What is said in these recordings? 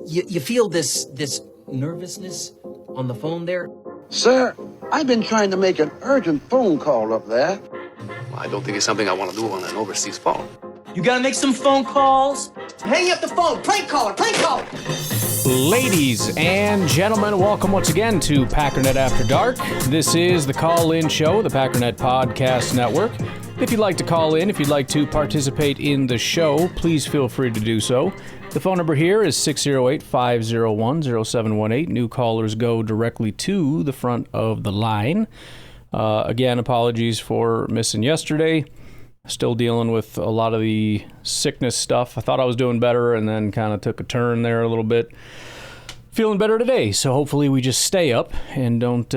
You feel this nervousness on the phone there? Sir, I've been trying to make an urgent phone call up there. Well, I don't think it's something I want to do on an overseas phone. You gotta make some phone calls. Hang up the phone. Prank caller. Prank caller. Ladies and gentlemen, welcome once again to Packernet After Dark. This is the call-in show, the Packernet Podcast Network. If you'd like to call in, if you'd like to participate in the show, please feel free to do so. The phone number here is 608-501-0718. New callers go directly to the front of the line. Again, apologies for missing yesterday. Still dealing with a lot of the sickness stuff. I thought I was doing better and then kind of took a turn there a little bit. Feeling better today, so hopefully we just stay up and don't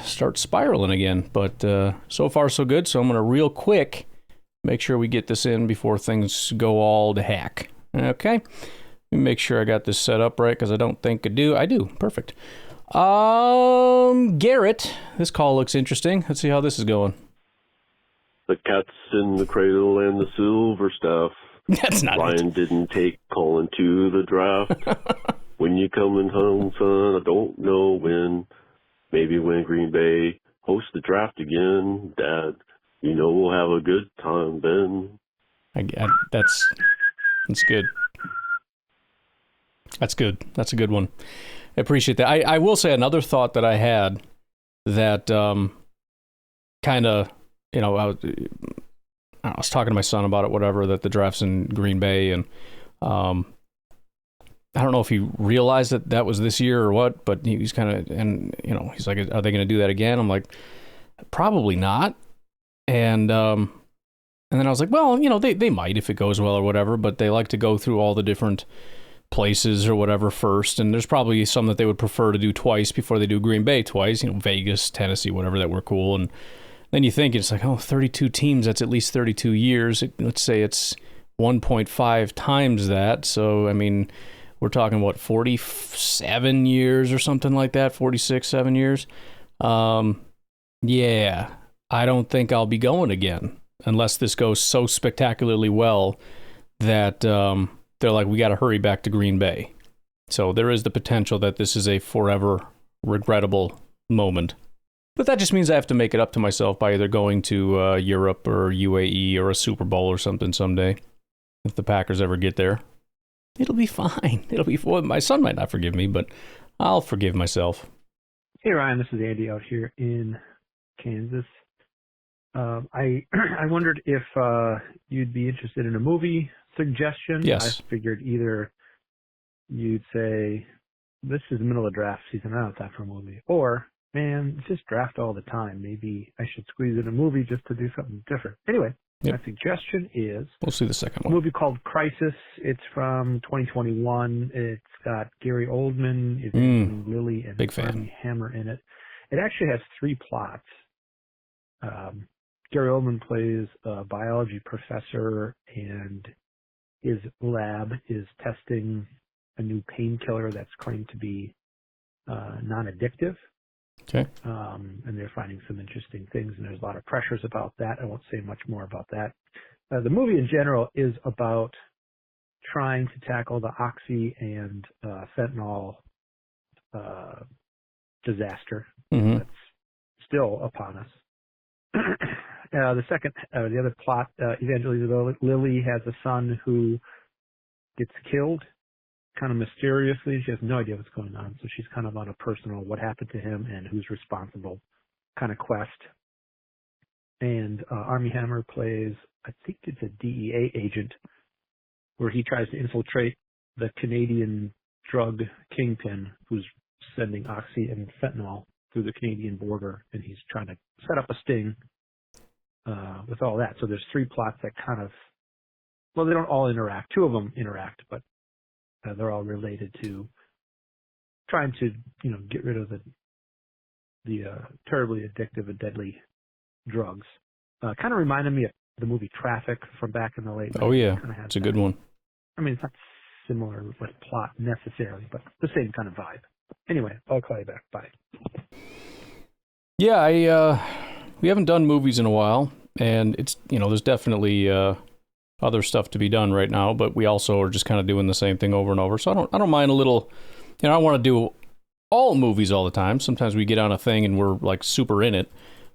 start spiraling again. But so far so good, so I'm going to real quick make sure we get this in before things go all to heck. Okay? Let me make sure I got this set up right, because I don't think I do. I do. Perfect. Garrett, this call looks interesting. Let's see how this is going. The cat's in the cradle and the silver stuff. That's not Ryan it. didn't take Colin to the draft. When you coming home, son, I don't know when. Maybe when Green Bay hosts the draft again, Dad. You know we'll have a good time then. That's good. That's good. That's a good one. I appreciate that. I will say another thought that I had that kind of, you know, I was talking to my son about it, whatever, that the draft's in Green Bay, and I don't know if he realized that was this year or what, but he's kind of, and, you know, he's like, are they going to do that again? I'm like, probably not. And then I was like, well, you know, they might if it goes well or whatever, but they like to go through all the different places or whatever first, and there's probably some that they would prefer to do twice before they do Green Bay twice, you know, Vegas, Tennessee, whatever, that were cool. And then you think it's like, 32 teams, that's at least 32 years. Let's say it's 1.5 times that. So, I mean, we're talking, what, 47 years or something like that, 46, 7 years? Yeah, I don't think I'll be going again unless this goes so spectacularly well that they're like, we got to hurry back to Green Bay. So there is the potential that this is a forever regrettable moment. But that just means I have to make it up to myself by either going to Europe or UAE or a Super Bowl or something someday. If the Packers ever get there, it'll be fine. It'll be fine. My son might not forgive me, but I'll forgive myself. Hey, Ryan, this is Andy out here in Kansas. I wondered if you'd be interested in a movie suggestion. Yes. I figured either you'd say, this is the middle of draft season, I don't have time for a movie, or, man, it's just draft all the time. Maybe I should squeeze in a movie just to do something different. Anyway, My suggestion is... We'll see the second one. A movie called Crisis. It's from 2021. It's got Gary Oldman, Lily, and Big fan. Armie Hammer in it. It actually has three plots. Gary Oldman plays a biology professor, and his lab is testing a new painkiller that's claimed to be non-addictive. Okay. And they're finding some interesting things, and there's a lot of pressures about that. I won't say much more about that. The movie in general is about trying to tackle the oxy and fentanyl disaster that's still upon us. The other plot, Evangeline Lilly has a son who gets killed kind of mysteriously. She has no idea what's going on, so she's kind of on a personal what happened to him and who's responsible kind of quest. And Armie Hammer plays, I think it's a DEA agent, where he tries to infiltrate the Canadian drug kingpin who's sending oxy and fentanyl through the Canadian border, and he's trying to set up a sting with all that. So there's three plots that kind of, well, they don't all interact. Two of them interact, but they're all related to trying to, get rid of the terribly addictive and deadly drugs. Kind of reminded me of the movie Traffic from back in the late 90s. Oh, yeah. It's a good one. I mean, it's not similar with plot necessarily, but the same kind of vibe. Anyway, I'll call you back. Bye. Yeah, we haven't done movies in a while, and it's, there's definitely other stuff to be done right now, but we also are just kind of doing the same thing over and over. So I don't mind a little, I don't want to do all movies all the time. Sometimes we get on a thing and we're like super in it.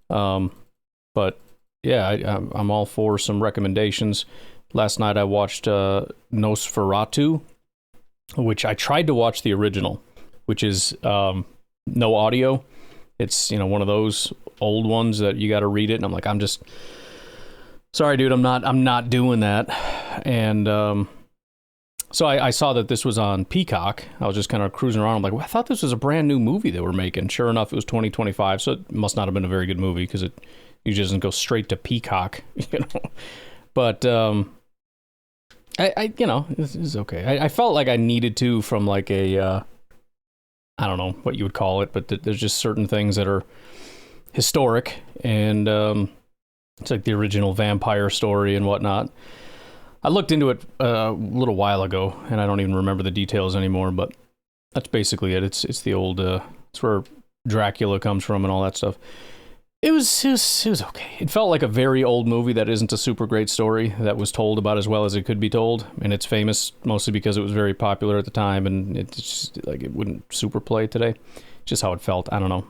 But yeah, I'm all for some recommendations. Last night I watched Nosferatu, which I tried to watch the original, which is no audio. It's, one of those old ones that you got to read it, and I'm like, sorry, dude, I'm not doing that. And so I saw that this was on Peacock. I was just kind of cruising around. I'm like, well, I thought this was a brand new movie they were making. Sure enough, it was 2025, so it must not have been a very good movie because it usually doesn't go straight to Peacock, But it's okay. I felt like I needed to from like a I don't know what you would call it, but there's just certain things that are historic, and it's like the original vampire story and whatnot. I looked into it a little while ago, and I don't even remember the details anymore, but that's basically it. It's the old, it's where Dracula comes from and all that stuff. It was okay. It felt like a very old movie that isn't a super great story that was told about as well as it could be told, and it's famous mostly because it was very popular at the time, and it's just like it wouldn't super play today. Just how it felt. I don't know.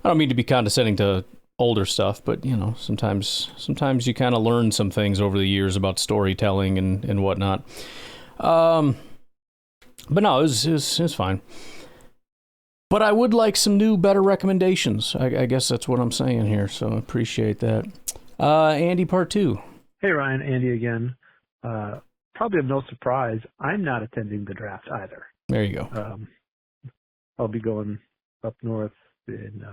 I don't mean to be condescending to older stuff, but sometimes you kind of learn some things over the years about storytelling and whatnot. But no, it was fine. But I would like some new, better recommendations. I guess that's what I'm saying here, so I appreciate that. Andy, part 2. Hey, Ryan, Andy again. Probably of no surprise, I'm not attending the draft either. There you go. I'll be going up north in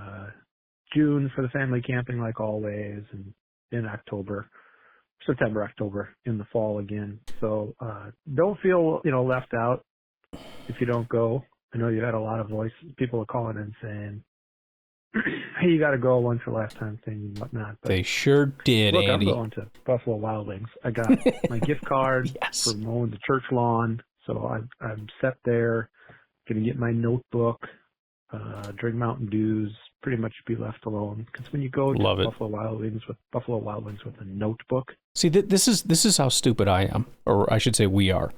June for the family camping like always, and in September, October, in the fall again. So don't feel, left out if you don't go. I know you had a lot of people are calling in saying, hey, you got to go, once your last time thing and whatnot. But they sure did, look, Andy. I'm going to Buffalo Wild Wings. I got my gift card yes. for mowing the church lawn, so I'm set there. Going to get my notebook, drink Mountain Dews, pretty much be left alone. Because when you go to Buffalo Wild Wings with a notebook. See, this is how stupid I am, or I should say we are.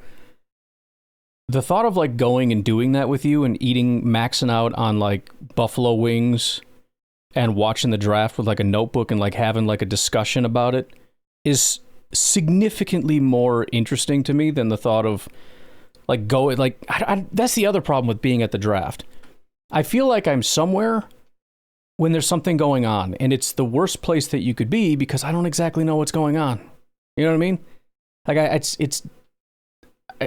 The thought of like going and doing that with you and maxing out on like buffalo wings and watching the draft with like a notebook and like having like a discussion about it is significantly more interesting to me than the thought of like going, like, that's the other problem with being at the draft. I feel like I'm somewhere when there's something going on, and it's the worst place that you could be because I don't exactly know what's going on. You know what I mean? Like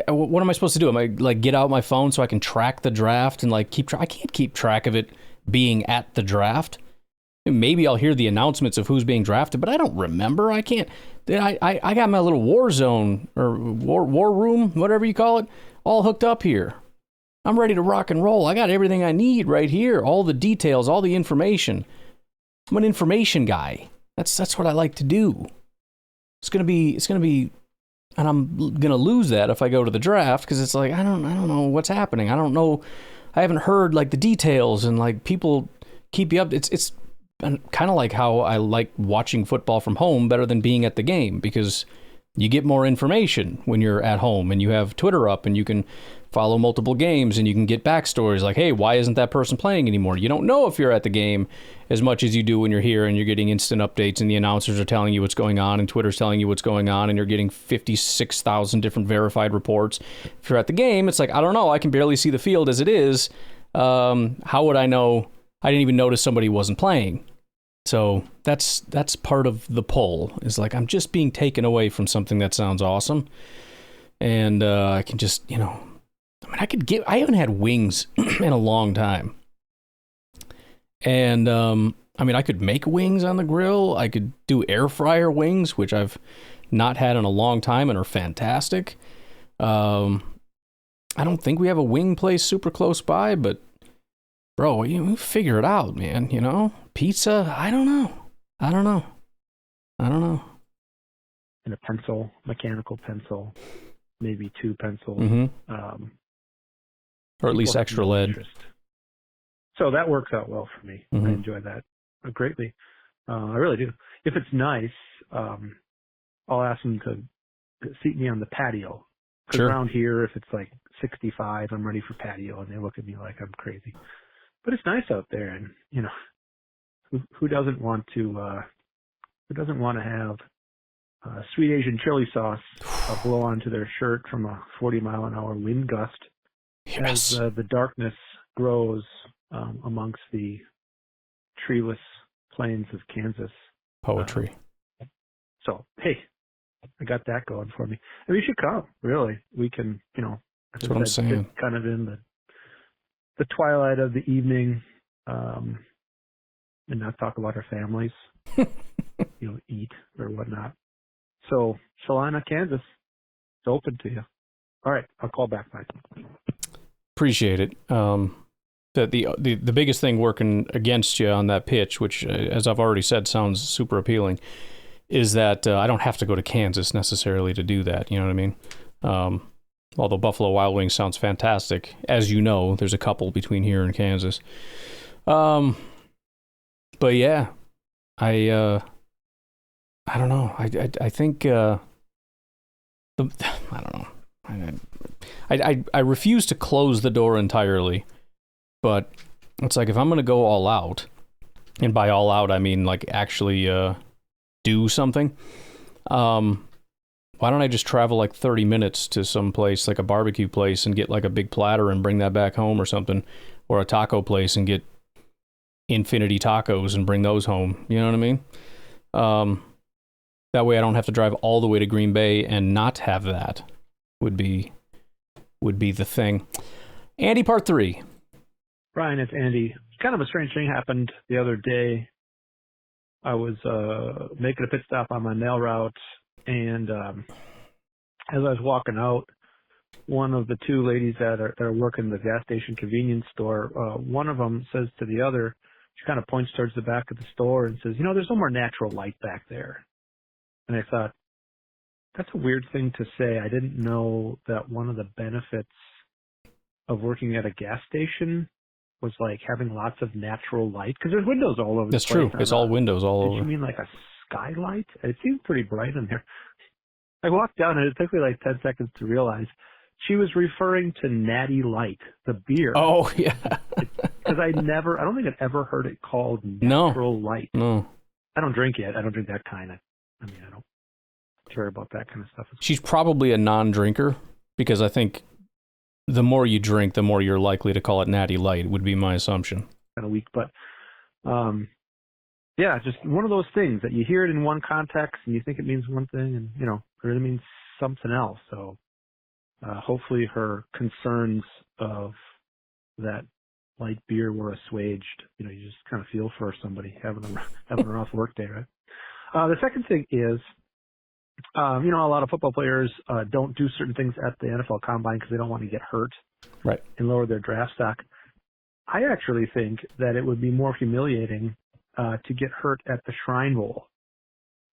what am I supposed to do? Am I like get out my phone so I can track the draft and like I can't keep track of it being at the draft. Maybe I'll hear the announcements of who's being drafted, but I don't remember. I can't. I got my little war zone or war room, whatever you call it, all hooked up here. I'm ready to rock and roll. I got everything I need right here. All the details, all the information. I'm an information guy. That's what I like to do. It's gonna be. And I'm going to lose that if I go to the draft because it's like, I don't know what's happening. I don't know. I haven't heard like the details and like people keep you up. It's kind of like how I like watching football from home better than being at the game because you get more information when you're at home and you have Twitter up and you can follow multiple games and you can get backstories like, hey, why isn't that person playing anymore? You don't know if you're at the game as much as you do when you're here and you're getting instant updates and the announcers are telling you what's going on and Twitter's telling you what's going on and you're getting 56,000 different verified reports. If you're at the game, it's like, I don't know, I can barely see the field as it is. How would I know? I didn't even notice somebody wasn't playing. So that's part of the pull is like, I'm just being taken away from something that sounds awesome. And I can just, I haven't had wings in a long time. And, I could make wings on the grill. I could do air fryer wings, which I've not had in a long time and are fantastic. I don't think we have a wing place super close by, but bro, you figure it out, man, Pizza? I don't know. And a pencil, mechanical pencil, maybe 2 pencils. Mm-hmm. Or at least extra lead. Interest. So that works out well for me. Mm-hmm. I enjoy that greatly. I really do. If it's nice, I'll ask them to seat me on the patio. Because Sure. around here, if it's like 65, I'm ready for patio, and they look at me like I'm crazy. But it's nice out there, and who doesn't want to have sweet Asian chili sauce blow onto their shirt from a 40-mile-an-hour wind gust Yes. as the darkness grows amongst the treeless plains of Kansas. Poetry. So, hey, I got that going for me. And you should come, really. We can, That's what I'm saying. sit kind of in the twilight of the evening and not talk about our families, eat or whatnot. So, Salina, Kansas, it's open to you. All right, I'll call back, Mike. Appreciate it. The biggest thing working against you on that pitch, which, as I've already said, sounds super appealing, is that I don't have to go to Kansas necessarily to do that. You know what I mean? Although Buffalo Wild Wings sounds fantastic. As you know, there's a couple between here and Kansas. But yeah, I don't know. I think I don't know. I refuse to close the door entirely, but it's like if I'm going to go all out, and by all out I mean like actually do something, why don't I just travel like 30 minutes to some place, like a barbecue place, and get like a big platter and bring that back home or something, or a taco place and get infinity tacos and bring those home. You know what I mean? That way I don't have to drive all the way to Green Bay and not have that would be the thing. Andy, part 3. Brian, it's Andy. Kind of a strange thing happened the other day. I was making a pit stop on my mail route, and as I was walking out, one of the two ladies that are working the gas station convenience store, one of them says to the other, she kind of points towards the back of the store and says, there's no more natural light back there. And I thought, that's a weird thing to say. I didn't know that one of the benefits of working at a gas station was like having lots of natural light, because there's windows all over the place. That's true. It's all windows all over. Did you mean like a skylight? It seemed pretty bright in there. I walked down and it took me like 10 seconds to realize she was referring to Natty Light, the beer. Oh, yeah. Because I don't think I'd ever heard it called natural light. No. I don't drink it. I don't drink that kind. I don't care about that kind of stuff. She's probably a non-drinker, because I think the more you drink, the more you're likely to call it Natty Light, would be my assumption. Kind of weak, but yeah, just one of those things that you hear it in one context and you think it means one thing, and it really means something else. So hopefully her concerns of that light beer were assuaged. You just kind of feel for somebody having a rough work day, right? The second thing is, a lot of football players don't do certain things at the NFL Combine because they don't want to get hurt, right, and lower their draft stock. I actually think that it would be more humiliating to get hurt at the Shrine Bowl.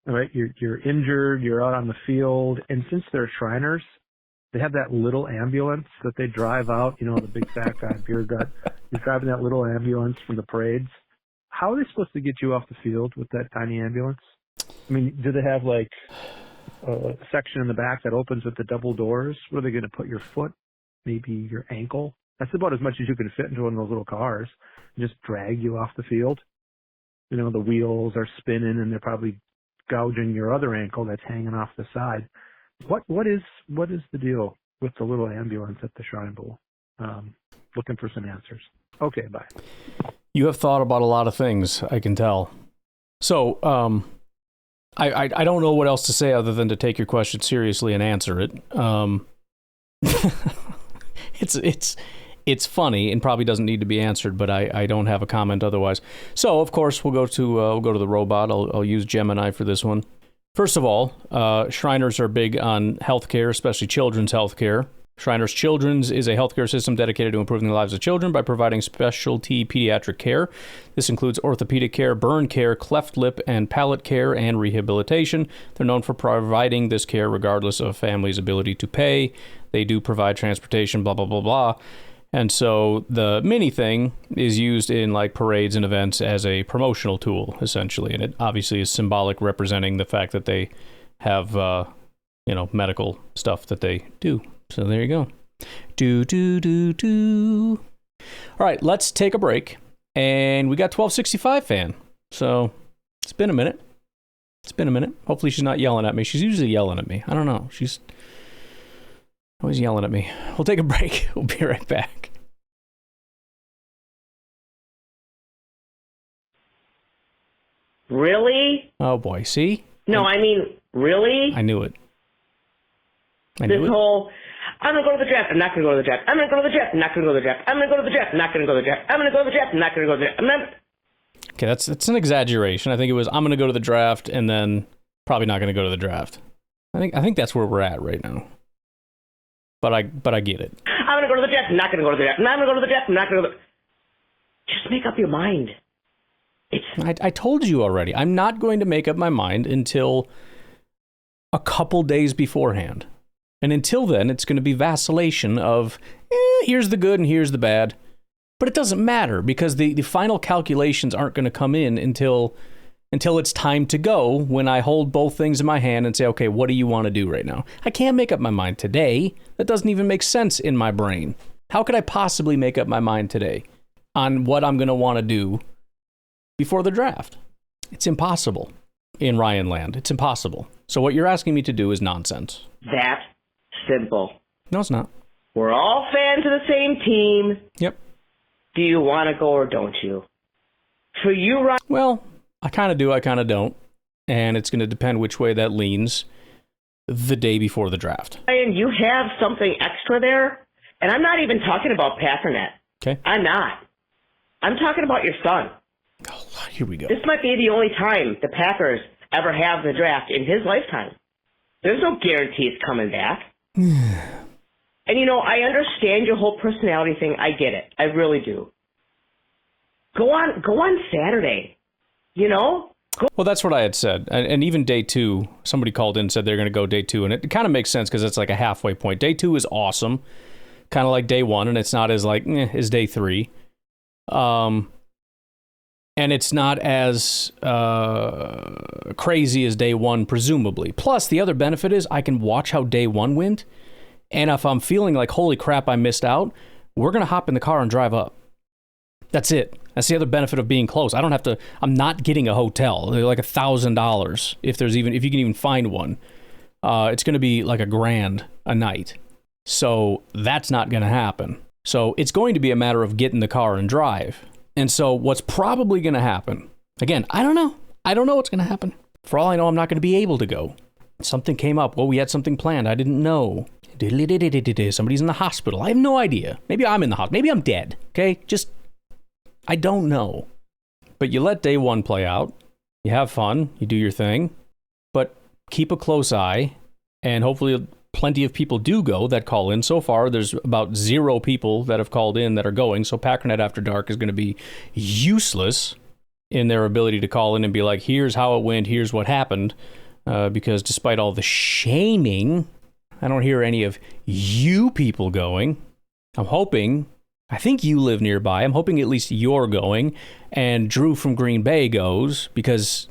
All right, you're injured, you're out on the field, and since they're Shriners, they have that little ambulance that they drive out. The big fat guy, beer gut. You're driving that little ambulance from the parades. How are they supposed to get you off the field with that tiny ambulance? I mean, do they have like a section in the back that opens with the double doors? Where are they going to put your foot? Maybe your ankle? That's about as much as you can fit into one of those little cars. And just drag you off the field. The wheels are spinning and they're probably gouging your other ankle that's hanging off the side. What is the deal with the little ambulance at the Shrine Bowl? Looking for some answers. Okay, bye. You have thought about a lot of things, I can tell. So, I don't know what else to say other than to take your question seriously and answer it. It's funny and probably doesn't need to be answered, but I don't have a comment otherwise. So of course we'll go to the robot. I'll use Gemini for this one. First of all, Shriners are big on healthcare, especially children's healthcare. Shriners Children's is a healthcare system dedicated to improving the lives of children by providing specialty pediatric care. This includes orthopedic care, burn care, cleft lip and palate care, and rehabilitation. They're known for providing this care regardless of a family's ability to pay. They do provide transportation, blah, blah, blah, blah. And so the mini thing is used in like parades and events as a promotional tool, essentially. And it obviously is symbolic, representing the fact that they have medical stuff that they do. So there you go. Do. All right, let's take a break. And we got 1265 fan. So it's been a minute. Hopefully she's not yelling at me. She's usually yelling at me. I don't know. She's always yelling at me. We'll take a break. We'll be right back. Really? Oh, boy. See? No, I mean, really? I knew it. This whole, I'm going to go to the draft, I'm not going to go to the draft. I'm going to go to the draft, I'm not going to go to the draft. I'm going to go to the draft, I'm not going to go to the draft. I'm going to go to the draft, I'm not going to go to the draft. Okay, that's an exaggeration. I think it was, I'm going to go to the draft, and then probably not going to go to the draft. I think that's where we're at right now. But I get it. I'm going to go to the draft, I'm not going to go to the draft. I'm going to go to the draft, I'm not going to go to the... Just make up your mind. I told you already. I'm not going to make up my mind until a couple days beforehand. And until then, it's going to be vacillation of, here's the good and here's the bad. But it doesn't matter because the final calculations aren't going to come in until it's time to go, when I hold both things in my hand and say, okay, what do you want to do right now? I can't make up my mind today. That doesn't even make sense in my brain. How could I possibly make up my mind today on what I'm going to want to do before the draft? It's impossible in Ryan land. It's impossible. So what you're asking me to do is nonsense. That simple. No, it's not. We're all fans of the same team. Yep. Do you want to go or don't you? For you, Ryan... Well, I kind of do, I kind of don't. And it's going to depend which way that leans the day before the draft. Ryan, you have something extra there. And I'm not even talking about Packernet. Okay. I'm not. I'm talking about your son. Oh, here we go. This might be the only time the Packers ever have the draft in his lifetime. There's no guarantees coming back. And, I understand your whole personality thing. I get it. I really do. Go on Saturday, Well, that's what I had said. And even day 2, somebody called in and said they're going to go day 2. And it kind of makes sense because it's like a halfway point. Day 2 is awesome, kind of like day 1. And it's not as as day 3. And it's not as crazy as day 1, presumably. Plus, the other benefit is I can watch how day 1 went. And if I'm feeling like, holy crap, I missed out, we're going to hop in the car and drive up. That's it. That's the other benefit of being close. I'm not getting a hotel. They're like $1,000 if you can even find one. It's going to be like $1,000 a night. So that's not going to happen. So it's going to be a matter of getting the car and drive. And so what's probably going to happen, again, I don't know. I don't know what's going to happen. For all I know, I'm not going to be able to go. Something came up. Well, we had something planned. I didn't know. Somebody's in the hospital. I have no idea. Maybe I'm in the hospital. Maybe I'm dead. Okay? I don't know. But you let day 1 play out. You have fun. You do your thing. But keep a close eye. And hopefully plenty of people do go that call in. So far, there's about 0 people that have called in that are going. So Packernet After Dark is going to be useless in their ability to call in and be like, here's how it went, here's what happened. Because despite all the shaming, I don't hear any of you people going. I think you live nearby. I'm hoping at least you're going. And Drew from Green Bay goes because,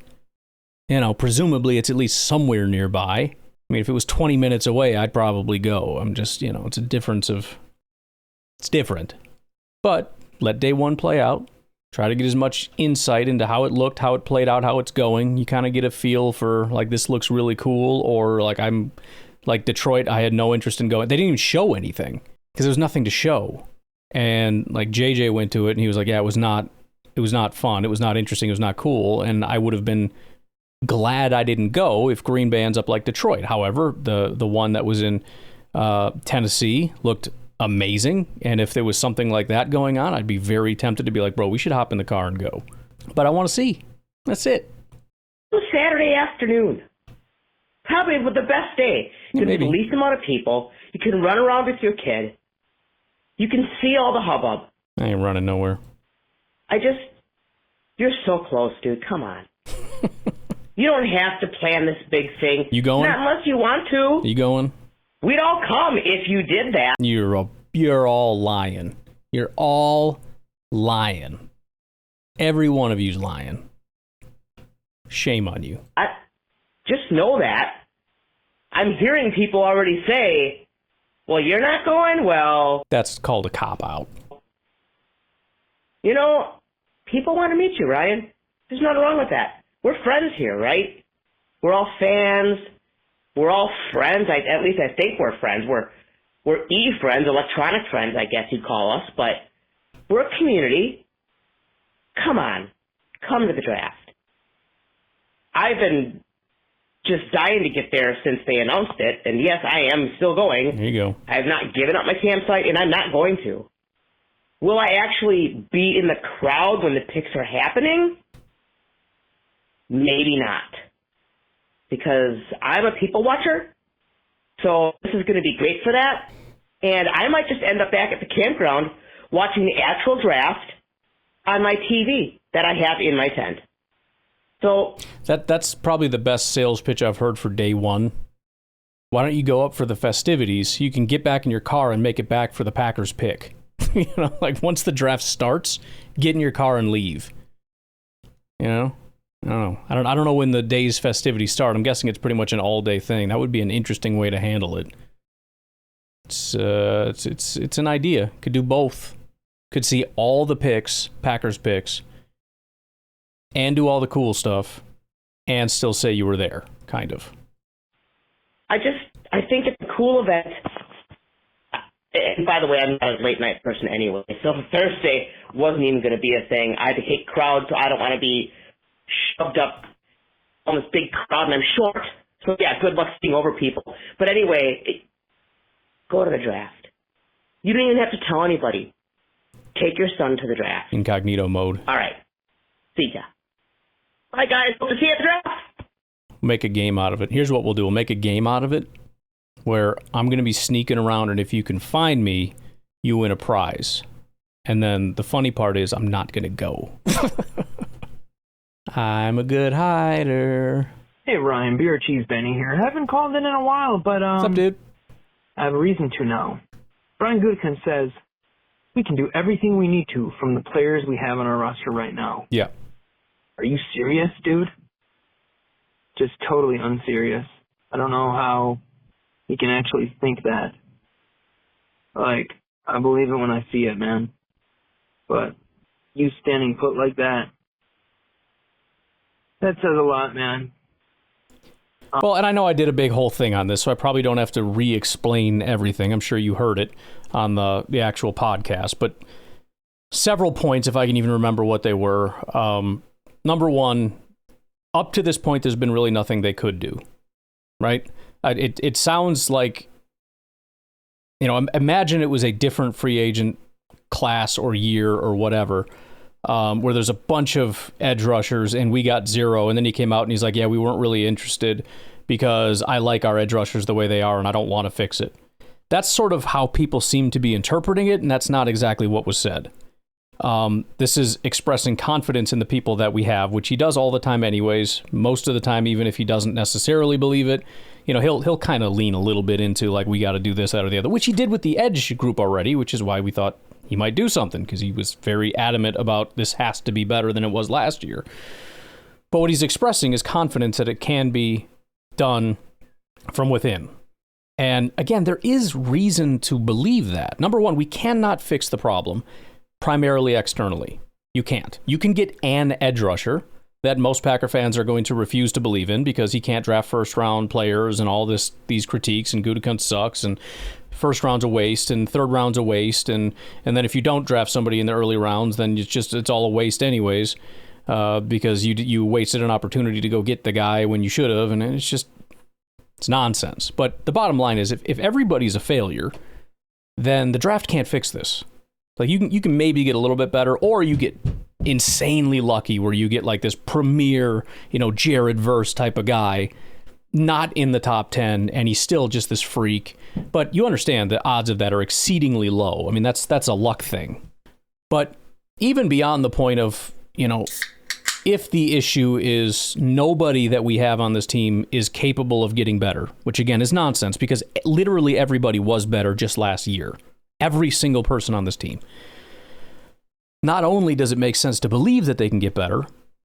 presumably it's at least somewhere nearby. I mean, if it was 20 minutes away, I'd probably go. I'm just, it's a difference of... It's different. But let day 1 play out. Try to get as much insight into how it looked, how it played out, how it's going. You kind of get a feel for, like, this looks really cool, or, like, I'm... Like, Detroit, I had no interest in going. They didn't even show anything, because there was nothing to show. And, like, JJ went to it, and he was like, yeah, it was not fun. It was not interesting. It was not cool. And I would have been glad I didn't go if Green Bay ends up like Detroit. However, the one that was in Tennessee looked amazing. And if there was something like that going on, I'd be very tempted to be like, bro, we should hop in the car and go. But I want to see. That's it. Saturday afternoon. Probably the best day. You can the least amount of people. You can run around with your kid. You can see all the hubbub. I ain't running nowhere. You're so close, dude. Come on. You don't have to plan this big thing. You going? Not unless you want to. You going? We'd all come if you did that. You're all lying. You're all lying. Every one of you's lying. Shame on you. Just know that. I'm hearing people already say, well, you're not going? Well, That's called a cop-out. People want to meet you, Ryan. There's nothing wrong with that. We're friends here, right? We're all fans. We're all friends. At least I think we're friends. We're e-friends, electronic friends, I guess you'd call us. But we're a community. Come on. Come to the draft. I've been just dying to get there since they announced it. And yes, I am still going. There you go. I have not given up my campsite, and I'm not going to. Will I actually be in the crowd when the picks are happening? Maybe not. Because I'm a people watcher, so this is going to be great for that. And I might just end up back at the campground watching the actual draft on my TV that I have in my tent. So That's probably the best sales pitch I've heard for day one. Why don't you go up for the festivities so you can get back in your car and make it back for the Packers pick? Like once the draft starts, get in your car and leave. I don't know. I don't know when the day's festivities start. I'm guessing it's pretty much an all-day thing. That would be an interesting way to handle it. It's an idea. Could do both. Could see all the picks, Packers picks, and do all the cool stuff, and still say you were there, kind of. I think it's a cool event. And by the way, I'm not a late night person anyway, so Thursday wasn't even going to be a thing. I hate crowds, so I don't want to be shoved up on this big crowd, and I'm short. So yeah, good luck seeing over people. But anyway, go to the draft. You don't even have to tell anybody. Take your son to the draft. Incognito mode. All right. See ya. Bye, guys. Hope to see you at the draft. Make a game out of it. Here's what we'll do. We'll make a game out of it where I'm going to be sneaking around, and if you can find me, you win a prize. And then the funny part is I'm not going to go. I'm a good hider. Hey, Ryan, Beer Cheese Benny here. Haven't called in a while, but What's up, dude? I have a reason to know. Brian Goodkin says we can do everything we need to from the players we have on our roster right now. Yeah. Are you serious, dude? Just totally unserious. I don't know how he can actually think that. Like, I believe it when I see it, man. But you standing put like that, that says a lot, man. Well, and I know I did a big whole thing on this, so I probably don't have to re-explain everything. I'm sure you heard it on the actual podcast, but several points, if I can even remember what they were. Number one, up to this point, there's been really nothing they could do, right? It sounds like, imagine it was a different free agent class or year or whatever, where there's a bunch of edge rushers and we got zero, and then he came out and he's like, yeah, we weren't really interested because I like our edge rushers the way they are and I don't want to fix it. That's sort of how people seem to be interpreting it, and that's not exactly what was said. This is expressing confidence in the people that we have, which he does all the time anyways. Most of the time, even if he doesn't necessarily believe it, he'll kind of lean a little bit into like, we got to do this, that, or the other, which he did with the edge group already, which is why we thought he might do something, because he was very adamant about this has to be better than it was last year. But what he's expressing is confidence that it can be done from within. And again, there is reason to believe that. Number one, we cannot fix the problem primarily externally. You can't. You can get an edge rusher that most Packer fans are going to refuse to believe in because he can't draft first-round players and all these critiques, and Gutekunst sucks, and first round's a waste, and third round's a waste, and then if you don't draft somebody in the early rounds, then it's all a waste anyways, because you wasted an opportunity to go get the guy when you should have, and it's nonsense. But the bottom line is, if everybody's a failure, then the draft can't fix this. Like you can maybe get a little bit better, or you get insanely lucky where you get like this premier, Jared Verse type of guy, not in the top 10, and he's still just this freak. But you understand the odds of that are exceedingly low. I mean, that's a luck thing. But even beyond the point of, if the issue is nobody that we have on this team is capable of getting better, which again is nonsense because literally everybody was better just last year. Every single person on this team. Not only does it make sense to believe that they can get better,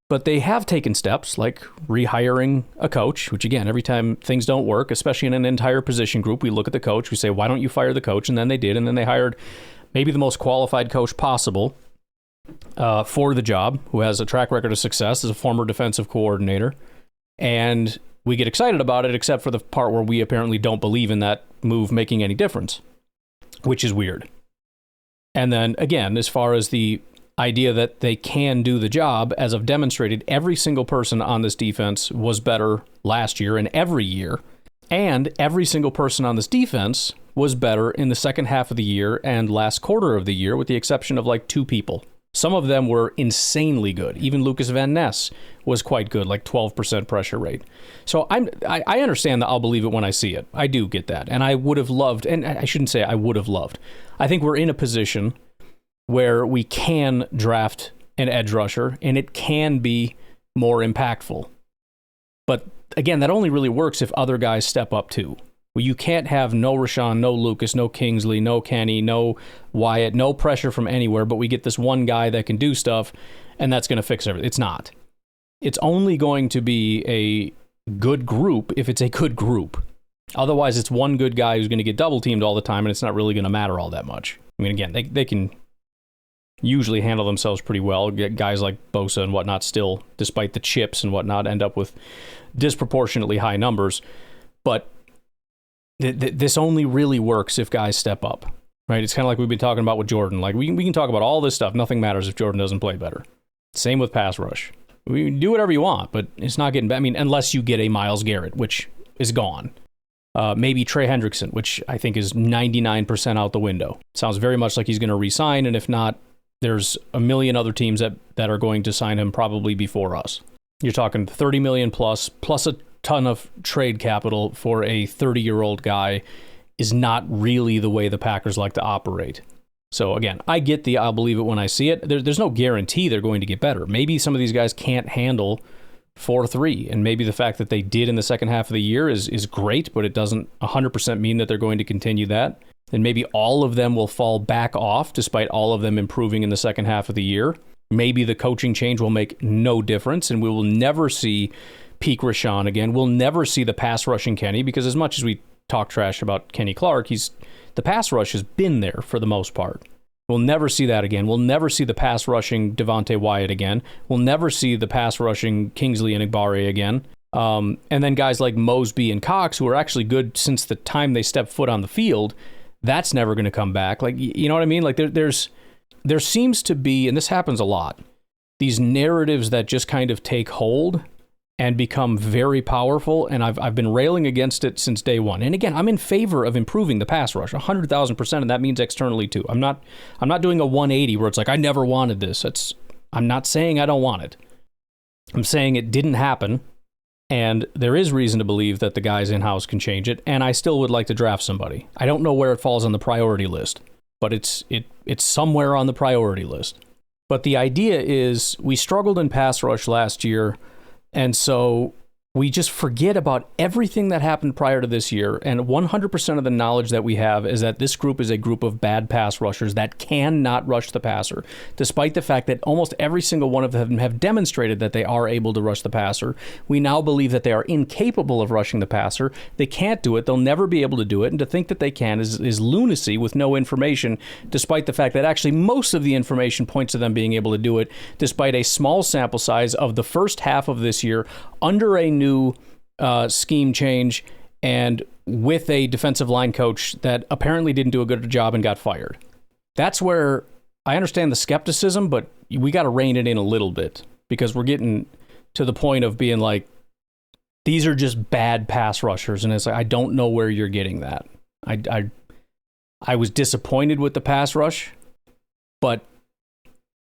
But they have taken steps like rehiring a coach, which again, every time things don't work, especially in an entire position group, we look at the coach, we say, why don't you fire the coach? And then they did. And then they hired maybe the most qualified coach possible for the job, who has a track record of success as a former defensive coordinator. And we get excited about it, except for the part where we apparently don't believe in that move making any difference, which is weird. And then again, as far as the idea that they can do the job, as I've demonstrated, every single person on this defense was better last year and every year. And every single person on this defense was better in the second half of the year and last quarter of the year, with the exception of like 2 people. Some of them were insanely good. Even Lucas Van Ness was quite good, like 12% pressure rate. So I understand that I'll believe it when I see it. I do get that. And I would have loved, and I shouldn't say I would have loved. I think we're in a position where we can draft an edge rusher and it can be more impactful. But again, that only really works if other guys step up too. Well, you can't have no Rashawn, no Lucas, no Kingsley, no Kenny, no Wyatt, no pressure from anywhere, but we get this one guy that can do stuff, and that's going to fix everything. It's not. It's only going to be a good group if it's a good group. Otherwise, it's one good guy who's going to get double-teamed all the time, and it's not really going to matter all that much. I mean, again, they can usually handle themselves pretty well. Get guys like Bosa and whatnot still, despite the chips and whatnot, end up with disproportionately high numbers. But this only really works if guys step up, right? It's kind of like we've been talking about with Jordan. Like we can talk about all this stuff. Nothing matters if Jordan doesn't play better. Same with pass rush. We can do whatever you want, but it's not getting better. I mean, unless you get a Myles Garrett, which is gone. Maybe Trey Hendrickson, which I think is 99% out the window. Sounds very much like he's going to re-sign, and if not, there's a million other teams that are going to sign him probably before us. You're talking $30 million plus a ton of trade capital for a 30-year-old guy is not really the way the Packers like to operate. So again, I get I'll believe it when I see it. There's no guarantee they're going to get better. Maybe some of these guys can't handle 4-3, and maybe the fact that they did in the second half of the year is great, but it doesn't 100% mean that they're going to continue that. And maybe all of them will fall back off despite all of them improving in the second half of the year. Maybe the coaching change will make no difference, and we will never see peak Rashawn again. We'll never see the pass rushing Kenny, because as much as we talk trash about Kenny Clark, the pass rush has been there for the most part. We'll never see that again. We'll never see the pass rushing Devontae Wyatt again. We'll never see the pass rushing Kingsley and Igbare again. And then guys like Mosby and Cox, who are actually good since the time they stepped foot on the field, that's never going to come back. Like, you know what I mean? Like there seems to be, and this happens a lot, these narratives that just kind of take hold and become very powerful, and I've been railing against it since day one. And again, I'm in favor of improving the pass rush 100,000%, and that means externally too. I'm not doing a 180 where it's like I never wanted this. I'm not saying I don't want it. I'm saying it didn't happen, and there is reason to believe that the guys in-house can change it, and I still would like to draft somebody. I don't know where it falls on the priority list, but it's somewhere on the priority list. But the idea is we struggled in pass rush last year, and so we just forget about everything that happened prior to this year, and 100% of the knowledge that we have is that this group is a group of bad pass rushers that cannot rush the passer, despite the fact that almost every single one of them have demonstrated that they are able to rush the passer. We now believe that they are incapable of rushing the passer. They can't do it. They'll never be able to do it, and to think that they can is lunacy with no information, despite the fact that actually most of the information points to them being able to do it, despite a small sample size of the first half of this year under a new scheme change and with a defensive line coach that apparently didn't do a good job and got fired. That's where I understand the skepticism, but we got to rein it in a little bit, because we're getting to the point of being like, these are just bad pass rushers, and it's like, I don't know where you're getting that. I was disappointed with the pass rush, but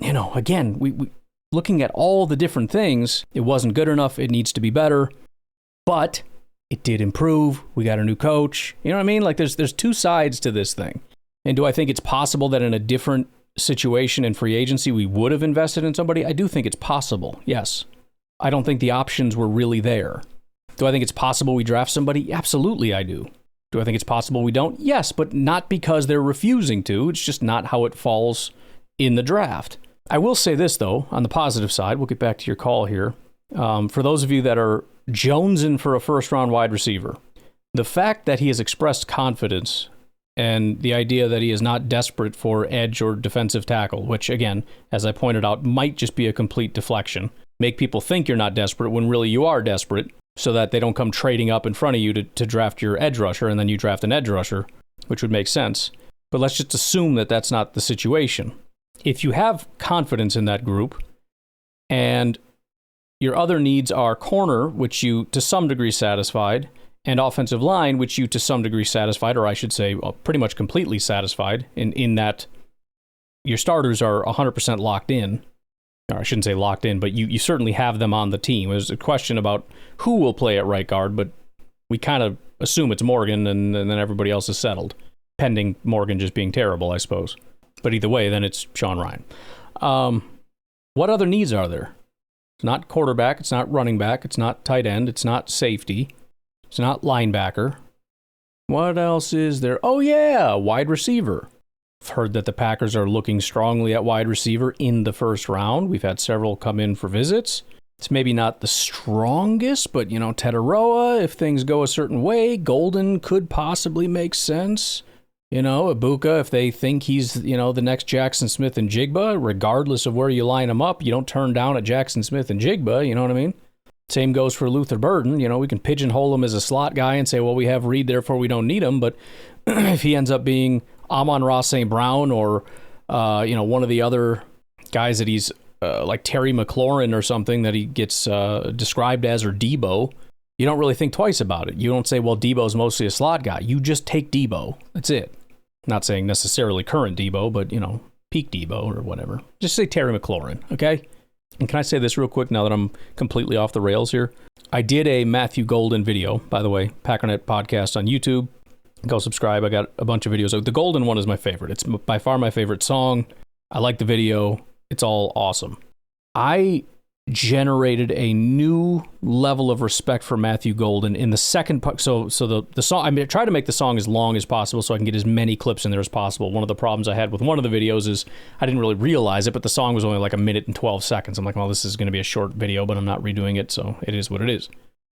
again, we looking at all the different things, it wasn't good enough. It needs to be better. But it did improve. We got a new coach. You know what I mean? Like there's two sides to this thing. And do I think it's possible that in a different situation in free agency we would have invested in somebody? I do think it's possible. Yes. I don't think the options were really there. Do I think it's possible we draft somebody? Absolutely I do. Do I think it's possible we don't? Yes, but not because they're refusing to. It's just not how it falls in the draft. I will say this, though, on the positive side, we'll get back to your call here. For those of you that are jonesing for a first-round wide receiver, the fact that he has expressed confidence and the idea that he is not desperate for edge or defensive tackle, which, again, as I pointed out, might just be a complete deflection. Make people think you're not desperate when really you are desperate, so that they don't come trading up in front of you to draft your edge rusher, and then you draft an edge rusher, which would make sense. But let's just assume that that's not the situation. If you have confidence in that group, and your other needs are corner, which you to some degree satisfied, and offensive line, which you to some degree satisfied, or I should say pretty much completely satisfied, in that your starters are 100% locked in. Or I shouldn't say locked in, but you certainly have them on the team. There's a question about who will play at right guard, but we kind of assume it's Morgan, and then everybody else is settled, pending Morgan just being terrible, I suppose. But either way, then it's Sean Ryan. What other needs are there? It's not quarterback, it's not running back, it's not tight end, it's not safety, it's not linebacker. What else is there? Oh yeah, wide receiver. I've heard that the Packers are looking strongly at wide receiver in the first round. We've had several come in for visits. It's maybe not the strongest, but, Tetaroa, if things go a certain way, Golden could possibly make sense. Ibuka, if they think he's, the next Jackson Smith and Jigba, regardless of where you line him up, you don't turn down at Jackson Smith and Jigba, you know what I mean? Same goes for Luther Burden. We can pigeonhole him as a slot guy and say, well, we have Reed, therefore we don't need him. But if he ends up being Amon-Ra St. Brown or, one of the other guys that he's like Terry McLaurin or something that he gets described as, or Debo, you don't really think twice about it. You don't say, well, Debo's mostly a slot guy. You just take Debo. That's it. Not saying necessarily current Debo, but, peak Debo or whatever. Just say Terry McLaurin, okay? And can I say this real quick now that I'm completely off the rails here? I did a Matthew Golden video, by the way, Packernet podcast on YouTube. Go subscribe. I got a bunch of videos. The Golden one is my favorite. It's by far my favorite song. I like the video. It's all awesome. I generated a new level of respect for Matthew Golden in the second part. So the song, I try to make the song as long as possible so I can get as many clips in there as possible. One of the problems I had with one of the videos is I didn't really realize it, but the song was only like 1 minute and 12 seconds. I'm like, well, this is going to be a short video, but I'm not redoing it, so it is what it is.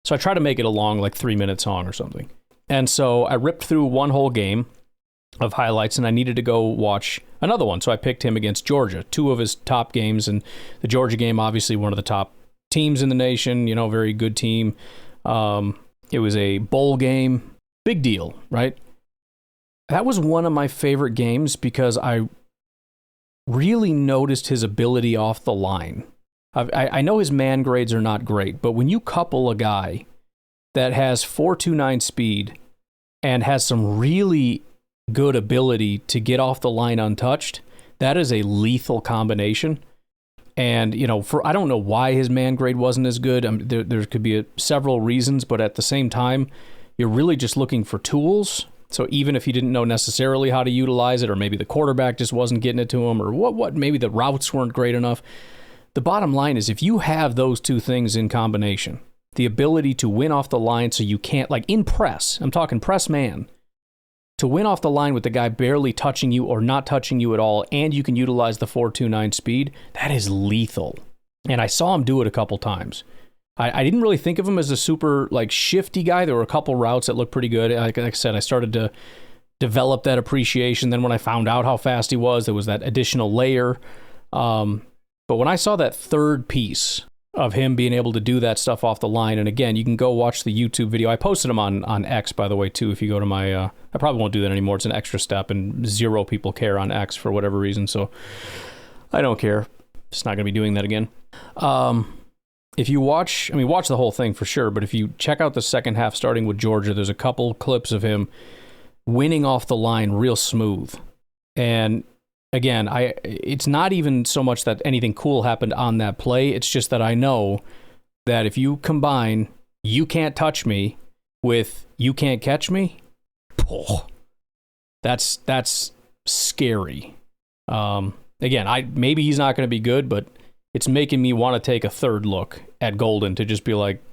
So I try to make it a long, 3-minute song or something. And so I ripped through one whole game of highlights, and I needed to go watch another one. So I picked him against Georgia, 2 of his top games. And the Georgia game, obviously one of the top teams in the nation, very good team. It was a bowl game. Big deal, right? That was one of my favorite games because I really noticed his ability off the line. I know his man grades are not great, but when you couple a guy that has 4.29 speed and has some really good ability to get off the line untouched, that is a lethal combination. And, I don't know why his man grade wasn't as good. There could be several reasons, but at the same time, you're really just looking for tools. So even if he didn't know necessarily how to utilize it, or maybe the quarterback just wasn't getting it to him, or what maybe the routes weren't great enough. The bottom line is if you have those two things in combination, the ability to win off the line so you can't, in press, I'm talking press man, to win off the line with the guy barely touching you or not touching you at all, and you can utilize the 4.29 speed, that is lethal. And I saw him do it a couple times. I didn't really think of him as a super, shifty guy. There were a couple routes that looked pretty good. Like I said, I started to develop that appreciation. Then when I found out how fast he was, there was that additional layer. But when I saw that third piece of him being able to do that stuff off the line, and again, you can go watch the YouTube video. I posted him on X, by the way, too. If you go to my, I probably won't do that anymore. It's an extra step, and 0 people care on X for whatever reason, so I don't care. Just not going to be doing that again. If you watch the whole thing for sure, but if you check out the second half starting with Georgia, there's a couple clips of him winning off the line real smooth. And again, it's not even so much that anything cool happened on that play. It's just that I know that if you combine "you can't touch me" with "you can't catch me," that's scary. Again, maybe he's not going to be good, but it's making me want to take a third look at Golden to just be like,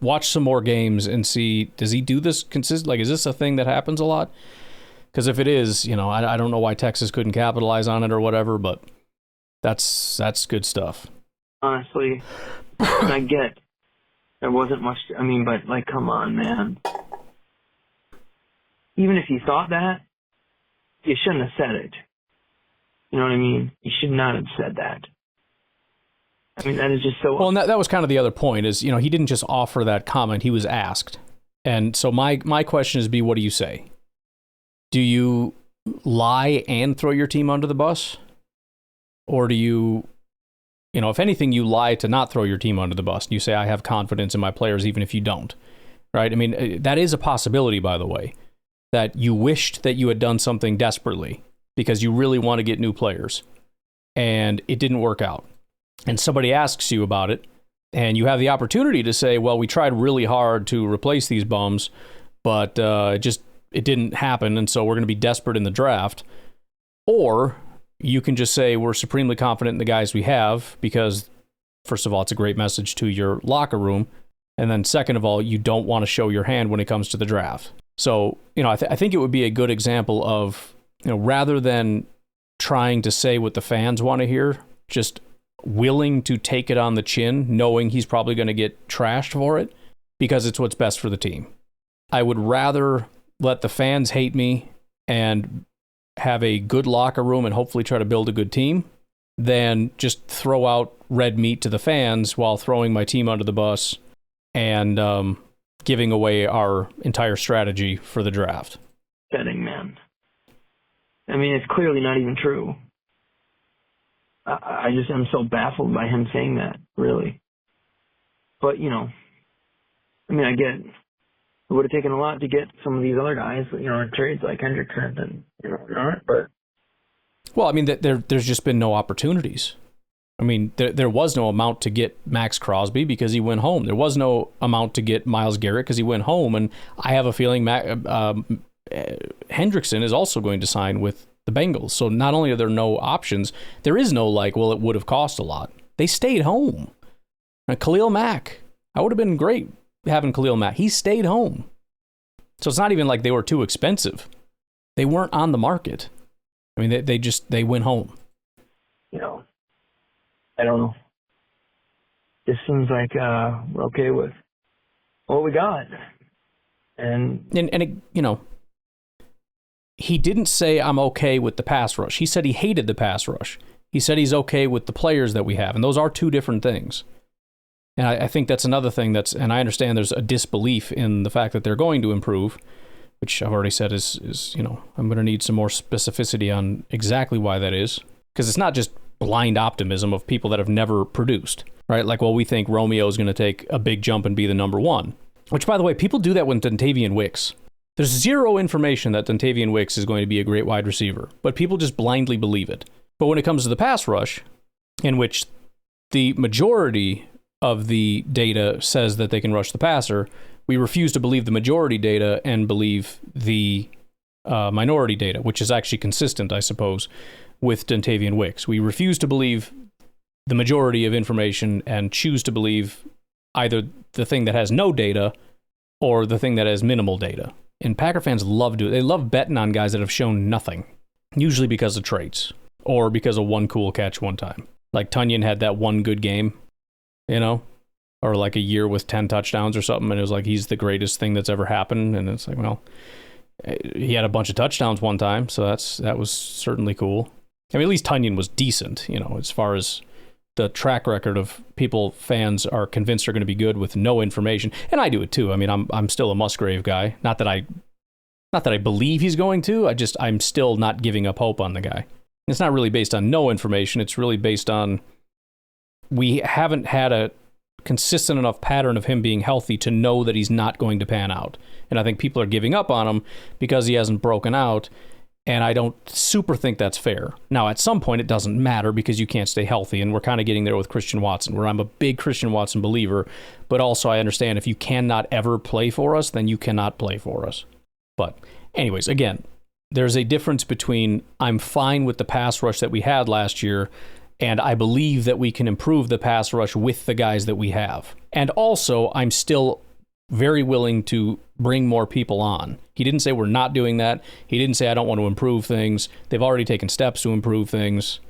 watch some more games and see, does he do this consistent? Is this a thing that happens a lot? Because if it is, I don't know why Texas couldn't capitalize on it or whatever, but That's good stuff. Honestly, I get there wasn't much. I mean, but like, come on, man. Even if you thought that, you shouldn't have said it. You know what I mean? You should not have said that. I mean, that is just so... Well, and that was kind of the other point is, he didn't just offer that comment. He was asked. And so my question is, what do you say? Do you lie and throw your team under the bus? Or do you, if anything, you lie to not throw your team under the bus. You say, I have confidence in my players, even if you don't. Right? I mean, that is a possibility, by the way, that you wished that you had done something desperately because you really want to get new players. And it didn't work out. And somebody asks you about it, and you have the opportunity to say, well, we tried really hard to replace these bums, but it didn't happen, and so we're going to be desperate in the draft. Or you can just say, we're supremely confident in the guys we have, because, first of all, it's a great message to your locker room, and then second of all, you don't want to show your hand when it comes to the draft. So, I think it would be a good example of, rather than trying to say what the fans want to hear, just willing to take it on the chin, knowing he's probably going to get trashed for it because it's what's best for the team. I would rather let the fans hate me and have a good locker room and hopefully try to build a good team than just throw out red meat to the fans while throwing my team under the bus and giving away our entire strategy for the draft. Betting, man. I mean, it's clearly not even true. I just am so baffled by him saying that, really. But, I mean, I get it would have taken a lot to get some of these other guys, in trades like Hendrickson and, but... Well, I mean, there's just been no opportunities. I mean, there was no amount to get Max Crosby because he went home. There was no amount to get Myles Garrett because he went home. And I have a feeling Hendrickson is also going to sign with the Bengals. So not only are there no options, there is no it would have cost a lot. They stayed home. And Khalil Mack, I would have been great having Khalil Mack. He stayed home. So it's not even like they were too expensive. They weren't on the market. I mean, they went home. I don't know. This seems like we're okay with what we got. And he didn't say, I'm okay with the pass rush. He said he hated the pass rush. He said he's okay with the players that we have. And those are two different things. And I think that's another thing and I understand there's a disbelief in the fact that they're going to improve, which I've already said is I'm going to need some more specificity on exactly why that is. Because it's not just blind optimism of people that have never produced, right? Like, well, we think Romeo is going to take a big jump and be the number one. Which, by the way, people do that with Dontavian Wicks. There's zero information that Dontavian Wicks is going to be a great wide receiver, but people just blindly believe it. But when it comes to the pass rush, in which the majority of the data says that they can rush the passer, we refuse to believe the majority data and believe the minority data, which is actually consistent, I suppose, with Dontavian Wicks. We refuse to believe the majority of information and choose to believe either the thing that has no data or the thing that has minimal data. And Packer fans they love betting on guys that have shown nothing, usually because of traits or because of one cool catch one time. Like Tunyon had that one good game, or like a year with 10 touchdowns or something, and it was like he's the greatest thing that's ever happened. And it's like, well, he had a bunch of touchdowns one time, so that was certainly cool. I mean, at least Tunyon was decent, as far as the track record of fans are convinced are going to be good with no information. And I do it too. I mean, I'm still a Musgrave guy. Not that I believe he's going to. I'm still not giving up hope on the guy. It's not really based on no information. It's really based on we haven't had a consistent enough pattern of him being healthy to know that he's not going to pan out. And I think people are giving up on him because he hasn't broken out. And I don't super think that's fair. Now, at some point, it doesn't matter because you can't stay healthy. And we're kind of getting there with Christian Watson, where I'm a big Christian Watson believer. But also, I understand if you cannot ever play for us, then you cannot play for us. But anyways, again, there's a difference between I'm fine with the pass rush that we had last year, and I believe that we can improve the pass rush with the guys that we have. And also, I'm still very willing to bring more people on. He didn't say we're not doing that. He didn't say I don't want to improve things. They've already taken steps to improve things.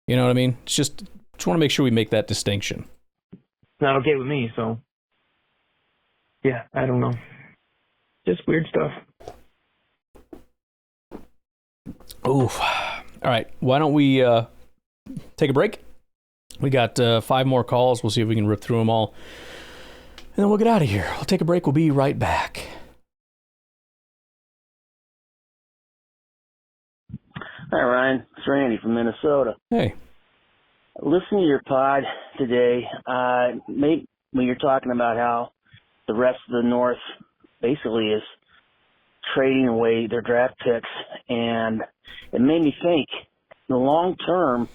You know what I mean? It's just want to make sure we make that distinction. It's not okay with me, so yeah, I don't know. Just weird stuff. Oof. All right, why don't we take a break? We got 5 more calls. We'll see if we can rip through them all. And then we'll get out of here. We'll take a break. We'll be right back. Hi, Ryan. It's Randy from Minnesota. Hey. Listening to your pod today, when you're talking about how the rest of the North basically is trading away their draft picks, and it made me think, in the long term,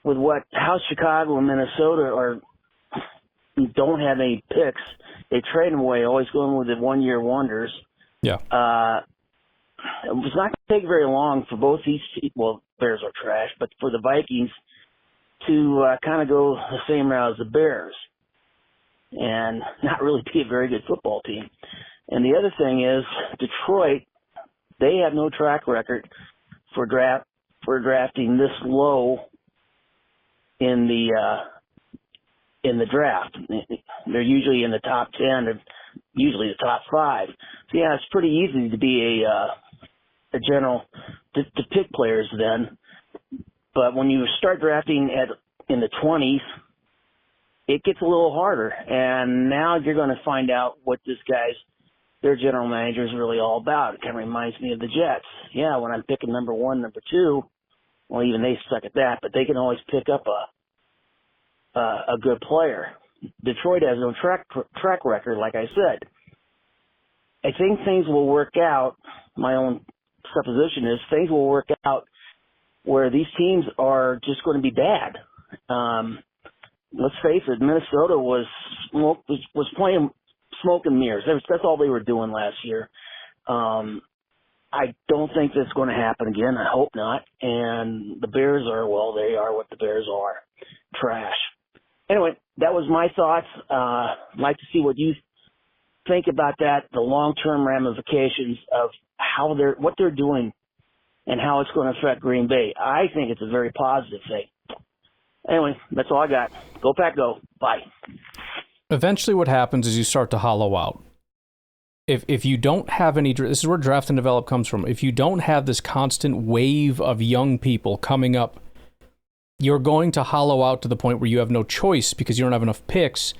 with how Chicago and Minnesota don't have any picks, they trade them away, always going with the one-year wonders. Yeah. It was not going to take very long for both these teams. Well, Bears are trash, but for the Vikings to kind of go the same route as the Bears and not really be a very good football team. And the other thing is, Detroit, they have no track record for drafting this low in the draft. They're usually in the top 10 and usually the top 5. So yeah, it's pretty easy to be a general to pick players then. But when you start drafting in the 20s, it gets a little harder. And now you're going to find out what their general manager is really all about. It kind of reminds me of the Jets. Yeah, when I'm picking number 1, number 2, well, even they suck at that, but they can always pick up a good player. Detroit has no track record, like I said. I think things will work out. My own supposition is things will work out where these teams are just going to be bad. Let's face it, Minnesota was playing smoke and mirrors. That's all they were doing last year. I don't think that's going to happen again. I hope not. And the Bears they are what the Bears are. Trash. Anyway, that was my thoughts. I'd like to see what you think about that, the long-term ramifications of what they're doing and how it's going to affect Green Bay. I think it's a very positive thing. Anyway, that's all I got. Go Pack, go. Bye. Eventually what happens is you start to hollow out. If you don't have any, this is where draft and develop comes from. If you don't have this constant wave of young people coming up, you're going to hollow out to the point where you have no choice because you don't have enough picks.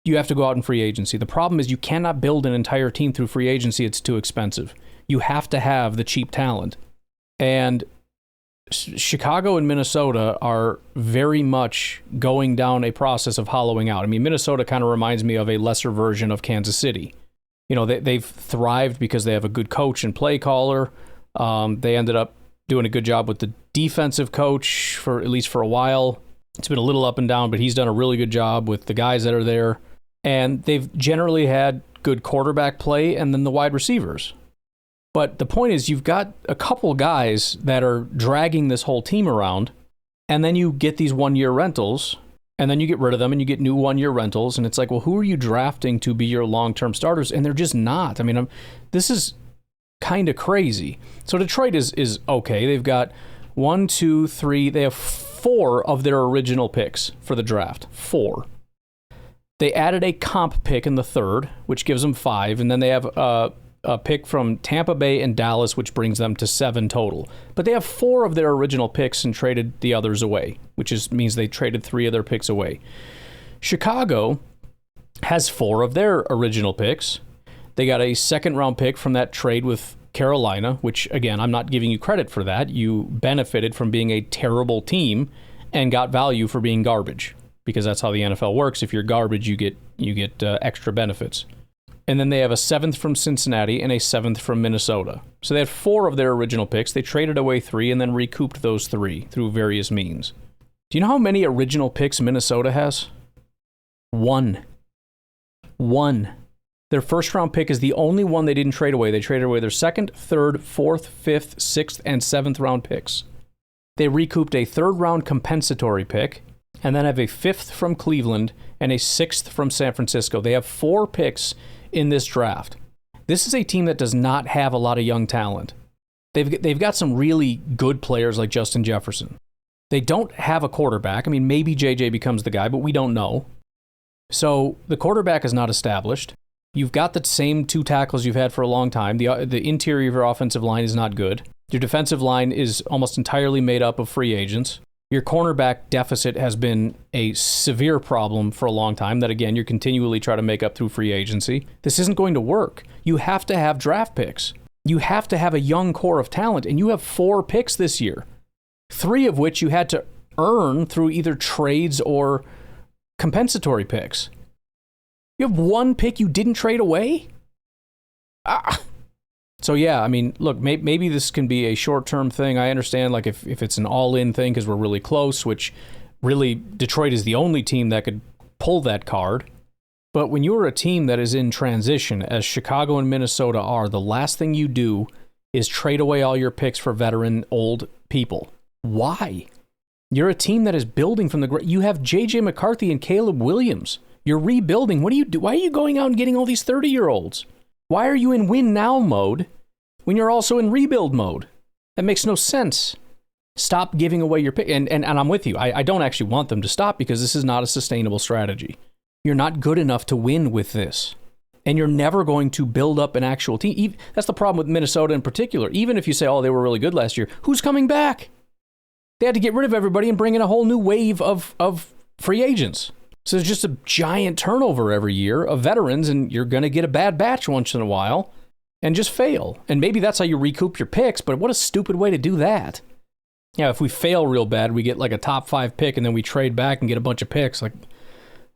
You have to go out in free agency. The problem is you cannot build an entire team through free agency. It's too expensive. You have to have the cheap talent. And Chicago and Minnesota are very much going down a process of hollowing out. I mean, Minnesota kind of reminds me of a lesser version of Kansas City. You know, they've thrived because they have a good coach and play caller. They ended up doing a good job with the defensive coach for at least for a while. It's been a little up and down, but he's done a really good job with the guys that are there. And they've generally had good quarterback play and then the wide receivers. But the point is, you've got a couple guys that are dragging this whole team around, and then you get these one-year rentals, and then you get rid of them, and you get new one-year rentals, and it's like, well, who are you drafting to be your long-term starters? And they're just not. I mean, this is kind of crazy. So Detroit is okay. They've got 1, 2, 3. They have 4 of their original picks for the draft. 4. They added a comp pick in the 3rd, which gives them 5, and then they have a pick from Tampa Bay and Dallas, which brings them to 7 total. But they have 4 of their original picks and traded the others away, which means they traded 3 of their picks away. Chicago has 4 of their original picks. They got a 2nd-round pick from that trade with Carolina, which, again, I'm not giving you credit for that. You benefited from being a terrible team and got value for being garbage, because that's how the NFL works. If you're garbage, you get extra benefits. And then they have a 7th from Cincinnati and a 7th from Minnesota. So they had 4 of their original picks. They traded away 3 and then recouped those 3 through various means. Do you know how many original picks Minnesota has? 1. Their 1st-round pick is the only one they didn't trade away. They traded away their 2nd, 3rd, 4th, 5th, 6th, and 7th-round picks. They recouped a 3rd-round compensatory pick and then have a 5th from Cleveland and a 6th from San Francisco. They have 4 picks in this draft. This is a team that does not have a lot of young talent. They've got some really good players like Justin Jefferson. They don't have a quarterback. I mean, maybe JJ becomes the guy, but we don't know. So the quarterback is not established. You've got the same 2 tackles you've had for a long time. The interior of your offensive line is not good. Your defensive line is almost entirely made up of free agents. Your cornerback deficit has been a severe problem for a long time that, again, you're continually trying to make up through free agency. This isn't going to work. You have to have draft picks. You have to have a young core of talent, and you have 4 picks this year, 3 of which you had to earn through either trades or compensatory picks. You have 1 pick you didn't trade away? So, yeah, I mean, look, maybe this can be a short-term thing. I understand, like, if it's an all-in thing because we're really close, which really Detroit is the only team that could pull that card. But when you're a team that is in transition, as Chicago and Minnesota are, the last thing you do is trade away all your picks for veteran old people. Why? You're a team that is building from the... You have J.J. McCarthy and Caleb Williams. You're rebuilding. What do you do? Why are you going out and getting all these 30-year-olds? Why are you in win now mode when you're also in rebuild mode? That makes no sense. Stop giving away your pick. And I'm with you. I don't actually want them to stop because this is not a sustainable strategy. You're not good enough to win with this. And you're never going to build up an actual team. That's the problem with Minnesota in particular. Even if you say, oh, they were really good last year, who's coming back? They had to get rid of everybody and bring in a whole new wave of free agents. So there's just a giant turnover every year of veterans, and you're going to get a bad batch once in a while and just fail. And maybe that's how you recoup your picks, but what a stupid way to do that. Yeah, if we fail real bad, we get like a top 5 pick, and then we trade back and get a bunch of picks. Like,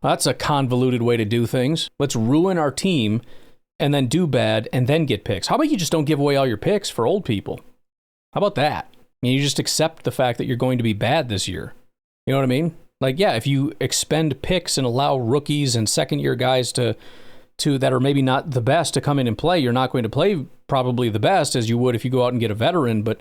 that's a convoluted way to do things. Let's ruin our team and then do bad and then get picks. How about you just don't give away all your picks for old people? How about that? And you just accept the fact that you're going to be bad this year. You know what I mean? Like, yeah, if you expend picks and allow rookies and second-year guys to that are maybe not the best to come in and play, you're not going to play probably the best as you would if you go out and get a veteran, but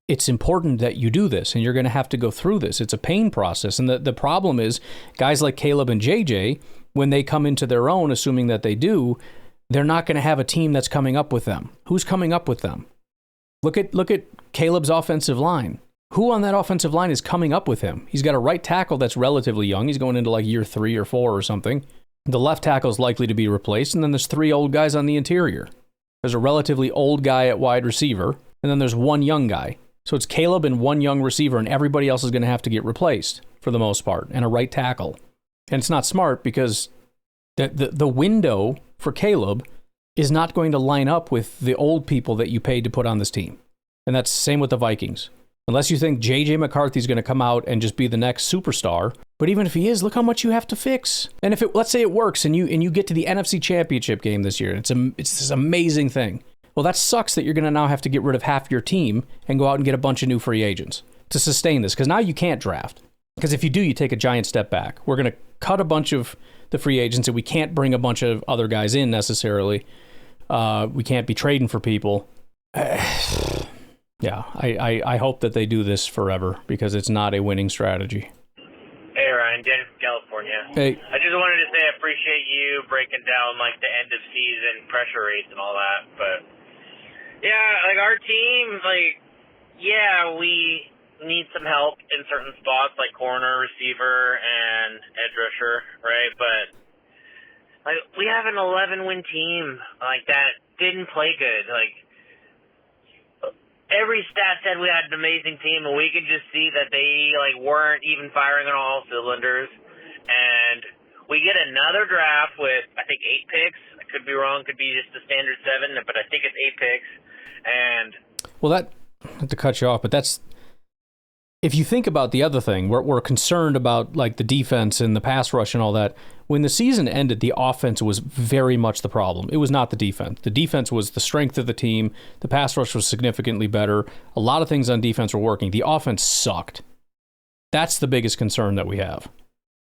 it's important that you do this, and you're going to have to go through this. It's a pain process, and the problem is guys like Caleb and JJ, when they come into their own, assuming that they do, they're not going to have a team that's coming up with them. Who's coming up with them? Look at Caleb's offensive line. Who on that offensive line is coming up with him? He's got a right tackle that's relatively young. He's going into like year 3 or 4 or something. The left tackle is likely to be replaced, and then there's 3 old guys on the interior. There's a relatively old guy at wide receiver, and then there's 1 young guy. So it's Caleb and 1 young receiver, and everybody else is going to have to get replaced for the most part, and a right tackle. And it's not smart because the window for Caleb is not going to line up with the old people that you paid to put on this team. And that's the same with the Vikings. Unless you think J.J. McCarthy's going to come out and just be the next superstar. But even if he is, look how much you have to fix. And if let's say it works and you get to the NFC Championship game this year, it's this amazing thing. Well, that sucks that you're going to now have to get rid of half your team and go out and get a bunch of new free agents to sustain this. Because now you can't draft. Because if you do, you take a giant step back. We're going to cut a bunch of the free agents, and we can't bring a bunch of other guys in necessarily. We can't be trading for people. Yeah, I hope that they do this forever because it's not a winning strategy. Hey, Ryan, Danny from California. Hey. I just wanted to say I appreciate you breaking down, like, the end-of-season pressure rates and all that. But, yeah, like, our team, like, yeah, we need some help in certain spots, like corner, receiver, and edge rusher, right? But, like, we have an 11-win team, like, that didn't play good. Like, every stat said we had an amazing team, and we could just see that they, like, weren't even firing on all cylinders. And we get another draft with, I think, 8 picks. I could be wrong. Could be just the standard 7, but I think it's 8 picks. And well, not to cut you off, but that's if you think about the other thing, we're concerned about like the defense and the pass rush and all that. When the season ended, the offense was very much the problem. It was not the defense. The defense was the strength of the team. The pass rush was significantly better. A lot of things on defense were working. The offense sucked. That's the biggest concern that we have.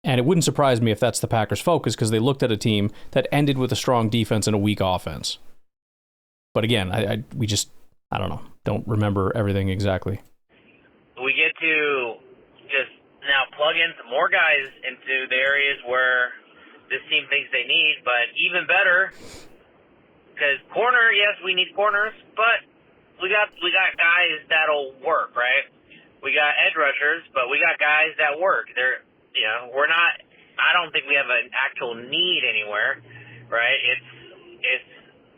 And it wouldn't surprise me if that's the Packers' focus because they looked at a team that ended with a strong defense and a weak offense. But again, we just, I don't know, don't remember everything exactly. We get to just now plug in some more guys into the areas where this team thinks they need, but even better, because corner, yes, we need corners, but we got guys that'll work, right? We got edge rushers, but we got guys that work. We're not. I don't think we have an actual need anywhere, right?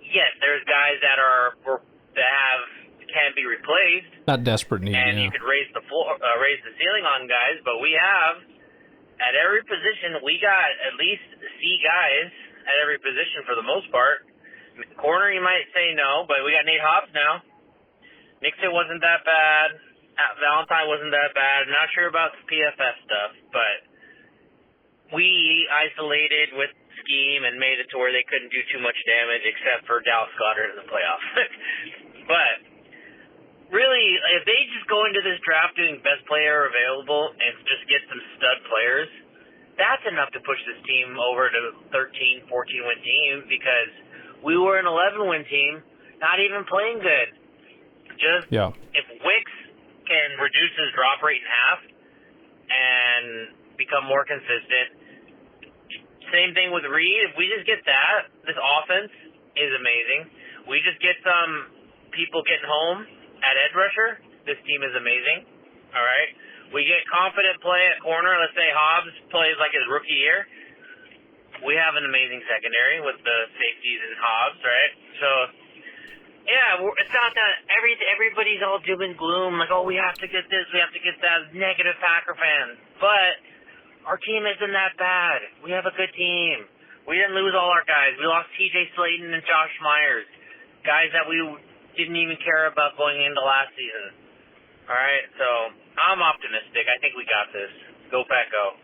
Yes, there's guys that can be replaced. Not desperate need. And you could raise the ceiling on guys, but we have at every position. We got at least C guys at every position for the most part. Corner, you might say no, but we got Nate Hobbs now. Nixon wasn't that bad. Valentine wasn't that bad. I'm not sure about the PFF stuff, but we isolated with scheme and made it to where they couldn't do too much damage except for Dallas Goedert in the playoffs. But really, if they just go into this draft doing best player available and just get some stud players, that's enough to push this team over to 13, 14-win team, because we were an 11-win team, not even playing good. If Wicks can reduce his drop rate in half and become more consistent, same thing with Reed. If we just get that, this offense is amazing. We just get some people getting home at edge rusher, this team is amazing. All right? We get confident play at corner. Let's say Hobbs plays like his rookie year. We have an amazing secondary with the safeties and Hobbs, right? So, yeah, it's not that everybody's all doom and gloom, like, oh, we have to get this, we have to get that, negative Packer fans. But our team isn't that bad. We have a good team. We didn't lose all our guys. We lost TJ Slayton and Josh Myers, guys that we didn't even care about going into last season. All right, so I'm optimistic. I think we got this. Go Pack, go.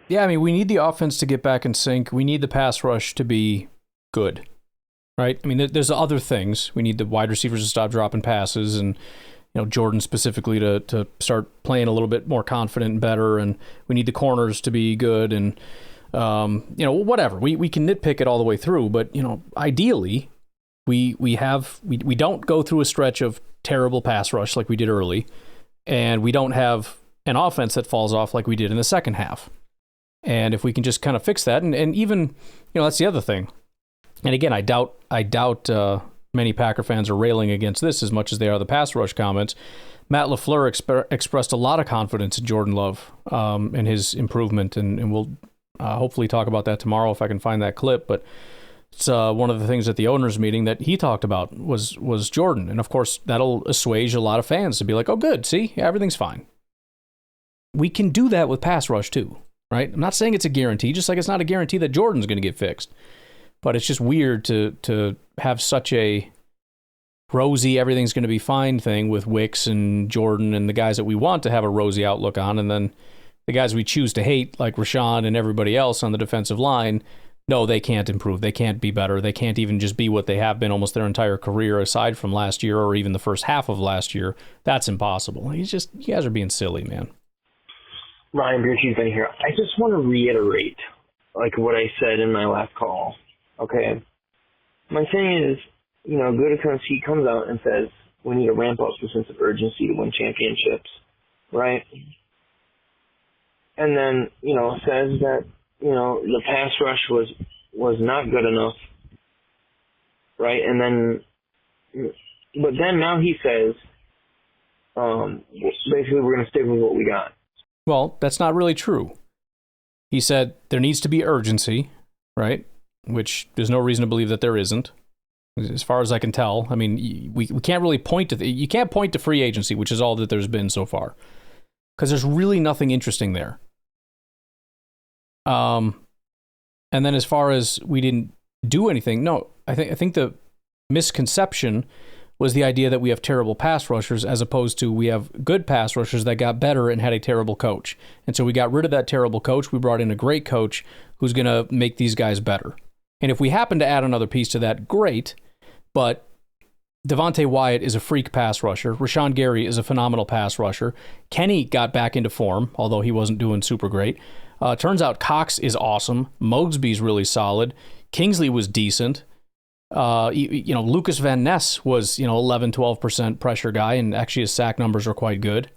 Yeah, I mean, we need the offense to get back in sync. We need the pass rush to be good, right? I mean, there's other things. We need the wide receivers to stop dropping passes, and Jordan specifically to start playing a little bit more confident and better, and we need the corners to be good, and whatever. We can nitpick it all the way through, but ideally, we don't go through a stretch of terrible pass rush like we did early, and we don't have an offense that falls off like we did in the second half. And if we can just kind of fix that, and even that's the other thing. And again, I doubt many Packer fans are railing against this as much as they are the pass rush comments. Matt LaFleur expressed a lot of confidence in Jordan Love and his improvement, and we'll hopefully talk about that tomorrow if I can find that clip. But it's one of the things at the owners' meeting that he talked about was Jordan. And, of course, that'll assuage a lot of fans to be like, oh, good, see, everything's fine. We can do that with pass rush, too, right? I'm not saying it's a guarantee, just like it's not a guarantee that Jordan's going to get fixed. But it's just weird to have such a rosy, everything's going to be fine thing with Wicks and Jordan and the guys that we want to have a rosy outlook on, and then the guys we choose to hate, like Rashawn and everybody else on the defensive line, no, they can't improve. They can't be better. They can't even just be what they have been almost their entire career, aside from last year or even the first half of last year. That's impossible. You guys are being silly, man. Ryan Beercheese been here. I just want to reiterate, like what I said in my last call. Okay, my thing is, Gutekunst, he comes out and says we need to ramp up the sense of urgency to win championships, right? And then says that the pass rush was not good enough, right? And then, but then now he says, basically we're going to stick with what we got. Well, that's not really true. He said there needs to be urgency, right? Which there's no reason to believe that there isn't, as far as I can tell. I mean, we can't really point to you can't point to free agency, which is all that there's been so far, because there's really nothing interesting there. And then as far as we didn't do anything, no, I think the misconception was the idea that we have terrible pass rushers, as opposed to we have good pass rushers that got better and had a terrible coach. And so we got rid of that terrible coach. We brought in a great coach who's going to make these guys better. And if we happen to add another piece to that, great. But Devontae Wyatt is a freak pass rusher. Rashawn Gary is a phenomenal pass rusher. Kenny got back into form, although he wasn't doing super great. Turns out Cox is awesome. Mogsby's really solid. Kingsley was decent. Lucas Van Ness was, 11, 12% pressure guy, and actually his sack numbers are quite good.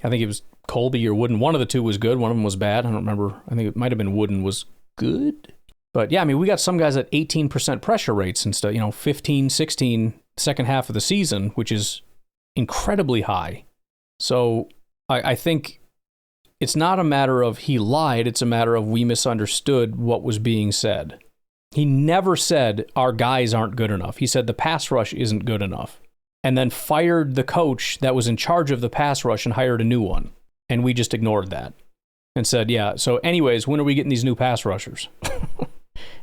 I think it was Colby or Wooden. One of the two was good. One of them was bad. I don't remember. I think it might have been Wooden was good. But yeah, I mean, we got some guys at 18% pressure rates and stuff, 15, 16 second half of the season, which is incredibly high. So I think it's not a matter of he lied. It's a matter of we misunderstood what was being said. He never said our guys aren't good enough. He said the pass rush isn't good enough. And then fired the coach that was in charge of the pass rush and hired a new one. And we just ignored that and said, yeah, so anyways, when are we getting these new pass rushers?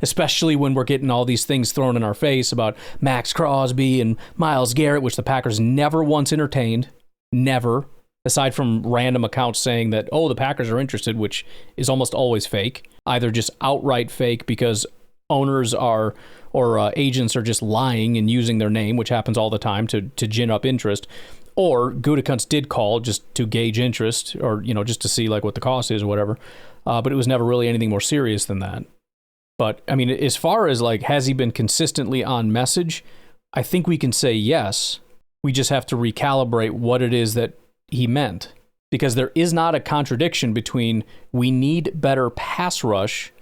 Especially when we're getting all these things thrown in our face about Max Crosby and Myles Garrett, which the Packers never once entertained. Never. Aside from random accounts saying that, oh, the Packers are interested, which is almost always fake. Either just outright fake because owners are or agents are just lying and using their name, which happens all the time to gin up interest. Or Gutekunst did call just to gauge interest or, just to see like what the cost is or whatever. But it was never really anything more serious than that. But, I mean, as far as like, has he been consistently on message? I think we can say yes. We just have to recalibrate what it is that he meant. Because there is not a contradiction between we need better pass rush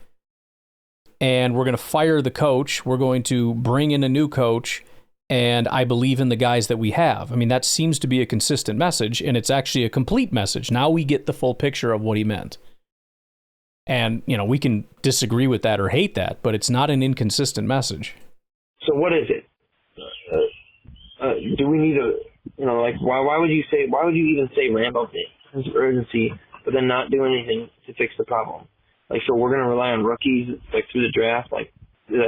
and we're going to fire the coach, we're going to bring in a new coach, and I believe in the guys that we have. I mean, that seems to be a consistent message, and it's actually a complete message. Now we get the full picture of what he meant. And, we can disagree with that or hate that, but it's not an inconsistent message. So what is it? Do we need why would you even say Rambo sense of urgency, but then not do anything to fix the problem? Like, so we're going to rely on rookies, like, through the draft? Like, is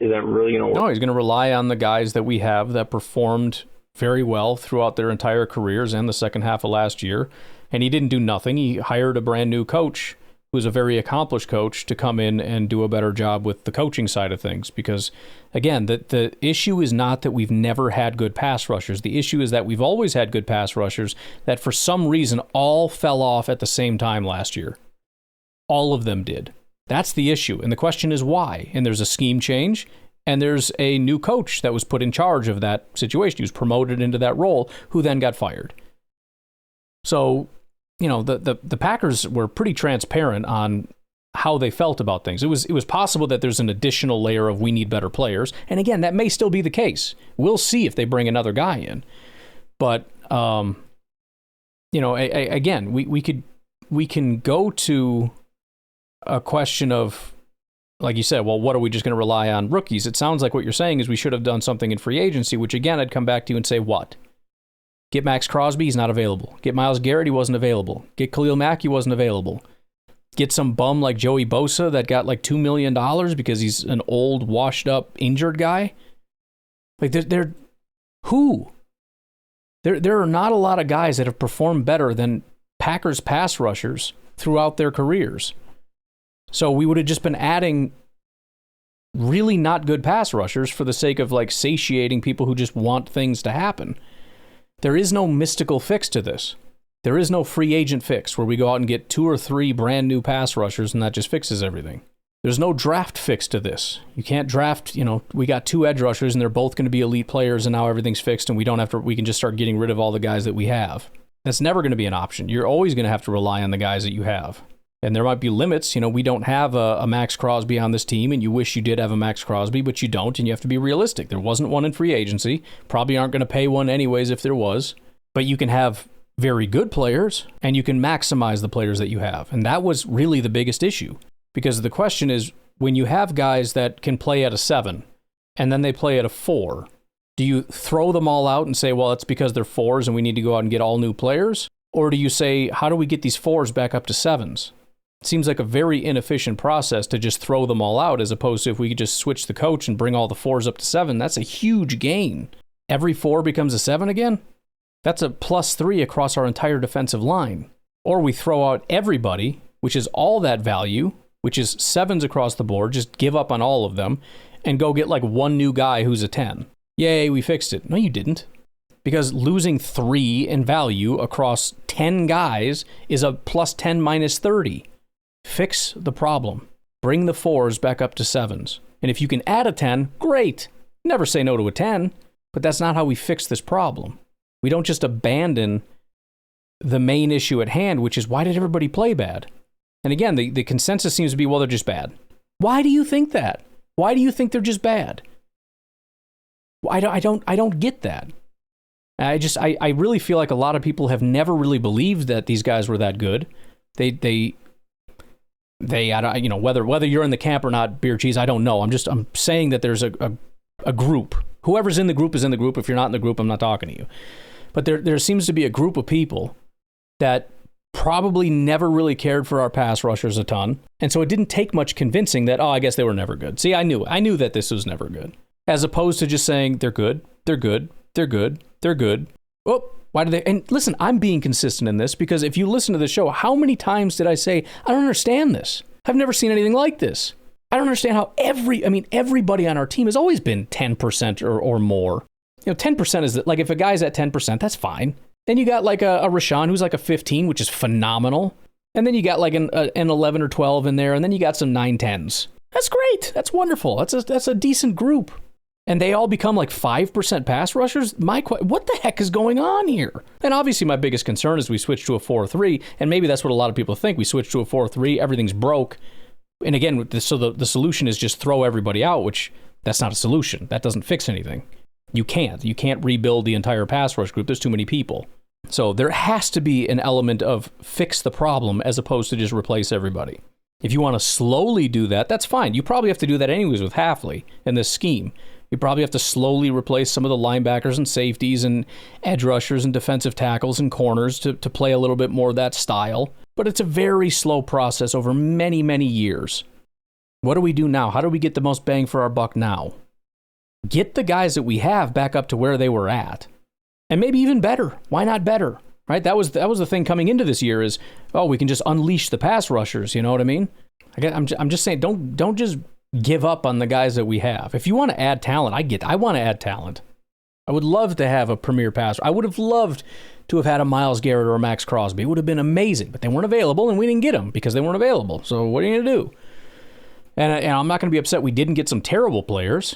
that really going to work? No, he's going to rely on the guys that we have that performed very well throughout their entire careers and the second half of last year. And he didn't do nothing. He hired a brand new coach who's a very accomplished coach to come in and do a better job with the coaching side of things. Because, again, the issue is not that we've never had good pass rushers. The issue is that we've always had good pass rushers that for some reason all fell off at the same time last year. All of them did. That's the issue. And the question is why? And there's a scheme change, and there's a new coach that was put in charge of that situation. He was promoted into that role, who then got fired. So, the Packers were pretty transparent on how they felt about things. It was possible that there's an additional layer of we need better players. And again, that may still be the case. We'll see if they bring another guy in. But, again, we can go to a question of, like you said, well, what are we just going to rely on rookies? It sounds like what you're saying is we should have done something in free agency, which again, I'd come back to you and say, what? Get Max Crosby, he's not available. Get Myles Garrett, he wasn't available. Get Khalil Mack, he wasn't available. Get some bum like Joey Bosa that got like $2 million because he's an old, washed up, injured guy. Like, who? There are not a lot of guys that have performed better than Packers pass rushers throughout their careers. So we would have just been adding really not good pass rushers for the sake of like satiating people who just want things to happen. There is no mystical fix to this. There is no free agent fix where we go out and get 2 or 3 brand new pass rushers and that just fixes everything. There's no draft fix to this. You can't draft, we got 2 edge rushers and they're both going to be elite players and now everything's fixed and we can just start getting rid of all the guys that we have. That's never going to be an option. You're always going to have to rely on the guys that you have. And there might be limits. We don't have a Max Crosby on this team, and you wish you did have a Max Crosby, but you don't, and you have to be realistic. There wasn't one in free agency. Probably aren't going to pay one anyways if there was. But you can have very good players, and you can maximize the players that you have. And that was really the biggest issue. Because the question is, when you have guys that can play at a 7, and then they play at a 4, do you throw them all out and say, well, it's because they're 4s and we need to go out and get all new players? Or do you say, how do we get these 4s back up to 7s? It seems like a very inefficient process to just throw them all out, as opposed to if we could just switch the coach and bring all the 4s up to 7. That's a huge gain. Every 4 becomes a 7 again? That's a +3 across our entire defensive line. Or we throw out everybody, which is all that value, which is 7s across the board, just give up on all of them, and go get like one new guy who's a 10. Yay, we fixed it. No, you didn't. Because losing 3 in value across 10 guys is a +10 -30. Fix the problem. Bring the 4s back up to 7s. And if you can add a 10, great. Never say no to a 10. But that's not how we fix this problem. We don't just abandon the main issue at hand, which is why did everybody play bad? And again, the consensus seems to be, well, they're just bad. Why do you think that? Why do you think they're just bad? I don't get that. I really feel like a lot of people have never really believed that these guys were that good. They I don't, you know, whether you're in the camp or not, beer cheese, I don't know. I'm saying that there's a group. Whoever's in the group is in the group. If you're not in the group, I'm not talking to you. But there seems to be a group of people that probably never really cared for our pass rushers a ton. And so it didn't take much convincing that, I guess they were never good. See, I knew that this was never good. As opposed to just saying, they're good, they're good, they're good, they're good. Oh, why do they? And listen, I'm being consistent in this because if you listen to the show, how many times did I say, I don't understand this? I've never seen anything like this. I don't understand how everybody on our team has always been 10% or more. 10% is like, if a guy's at 10%, that's fine. Then you got like a Rashawn who's like a 15, which is phenomenal. And then you got like an 11 or 12 in there. And then you got some 9-10s. That's great. That's wonderful. That's a decent group. And they all become like 5% pass rushers? What the heck is going on here? And obviously my biggest concern is we switched to a 4-3. And maybe that's what a lot of people think. We switched to a 4-3. Everything's broke. And again, so the solution is just throw everybody out, which that's not a solution. That doesn't fix anything. You can't rebuild the entire pass rush group. There's too many people. So there has to be an element of fix the problem as opposed to just replace everybody. If you want to slowly do that, that's fine. You probably have to do that anyways with Hafley in this scheme. You probably have to slowly replace some of the linebackers and safeties and edge rushers and defensive tackles and corners to play a little bit more of that style. But it's a very slow process over many, many years. What do we do now? How do we get the most bang for our buck now? Get the guys that we have back up to where they were at. And maybe even better. Why not better? Right? That was the thing coming into this year is, we can just unleash the pass rushers. You know what I mean? I'm just saying, don't just give up on the guys that we have. If you want to add talent, I want to add talent. I would love to have a premier passer. I would have loved to have had a Myles Garrett or a Max Crosby. It would have been amazing, but they weren't available and we didn't get them because they weren't available. So what are you going to do? And I'm not going to be upset we didn't get some terrible players.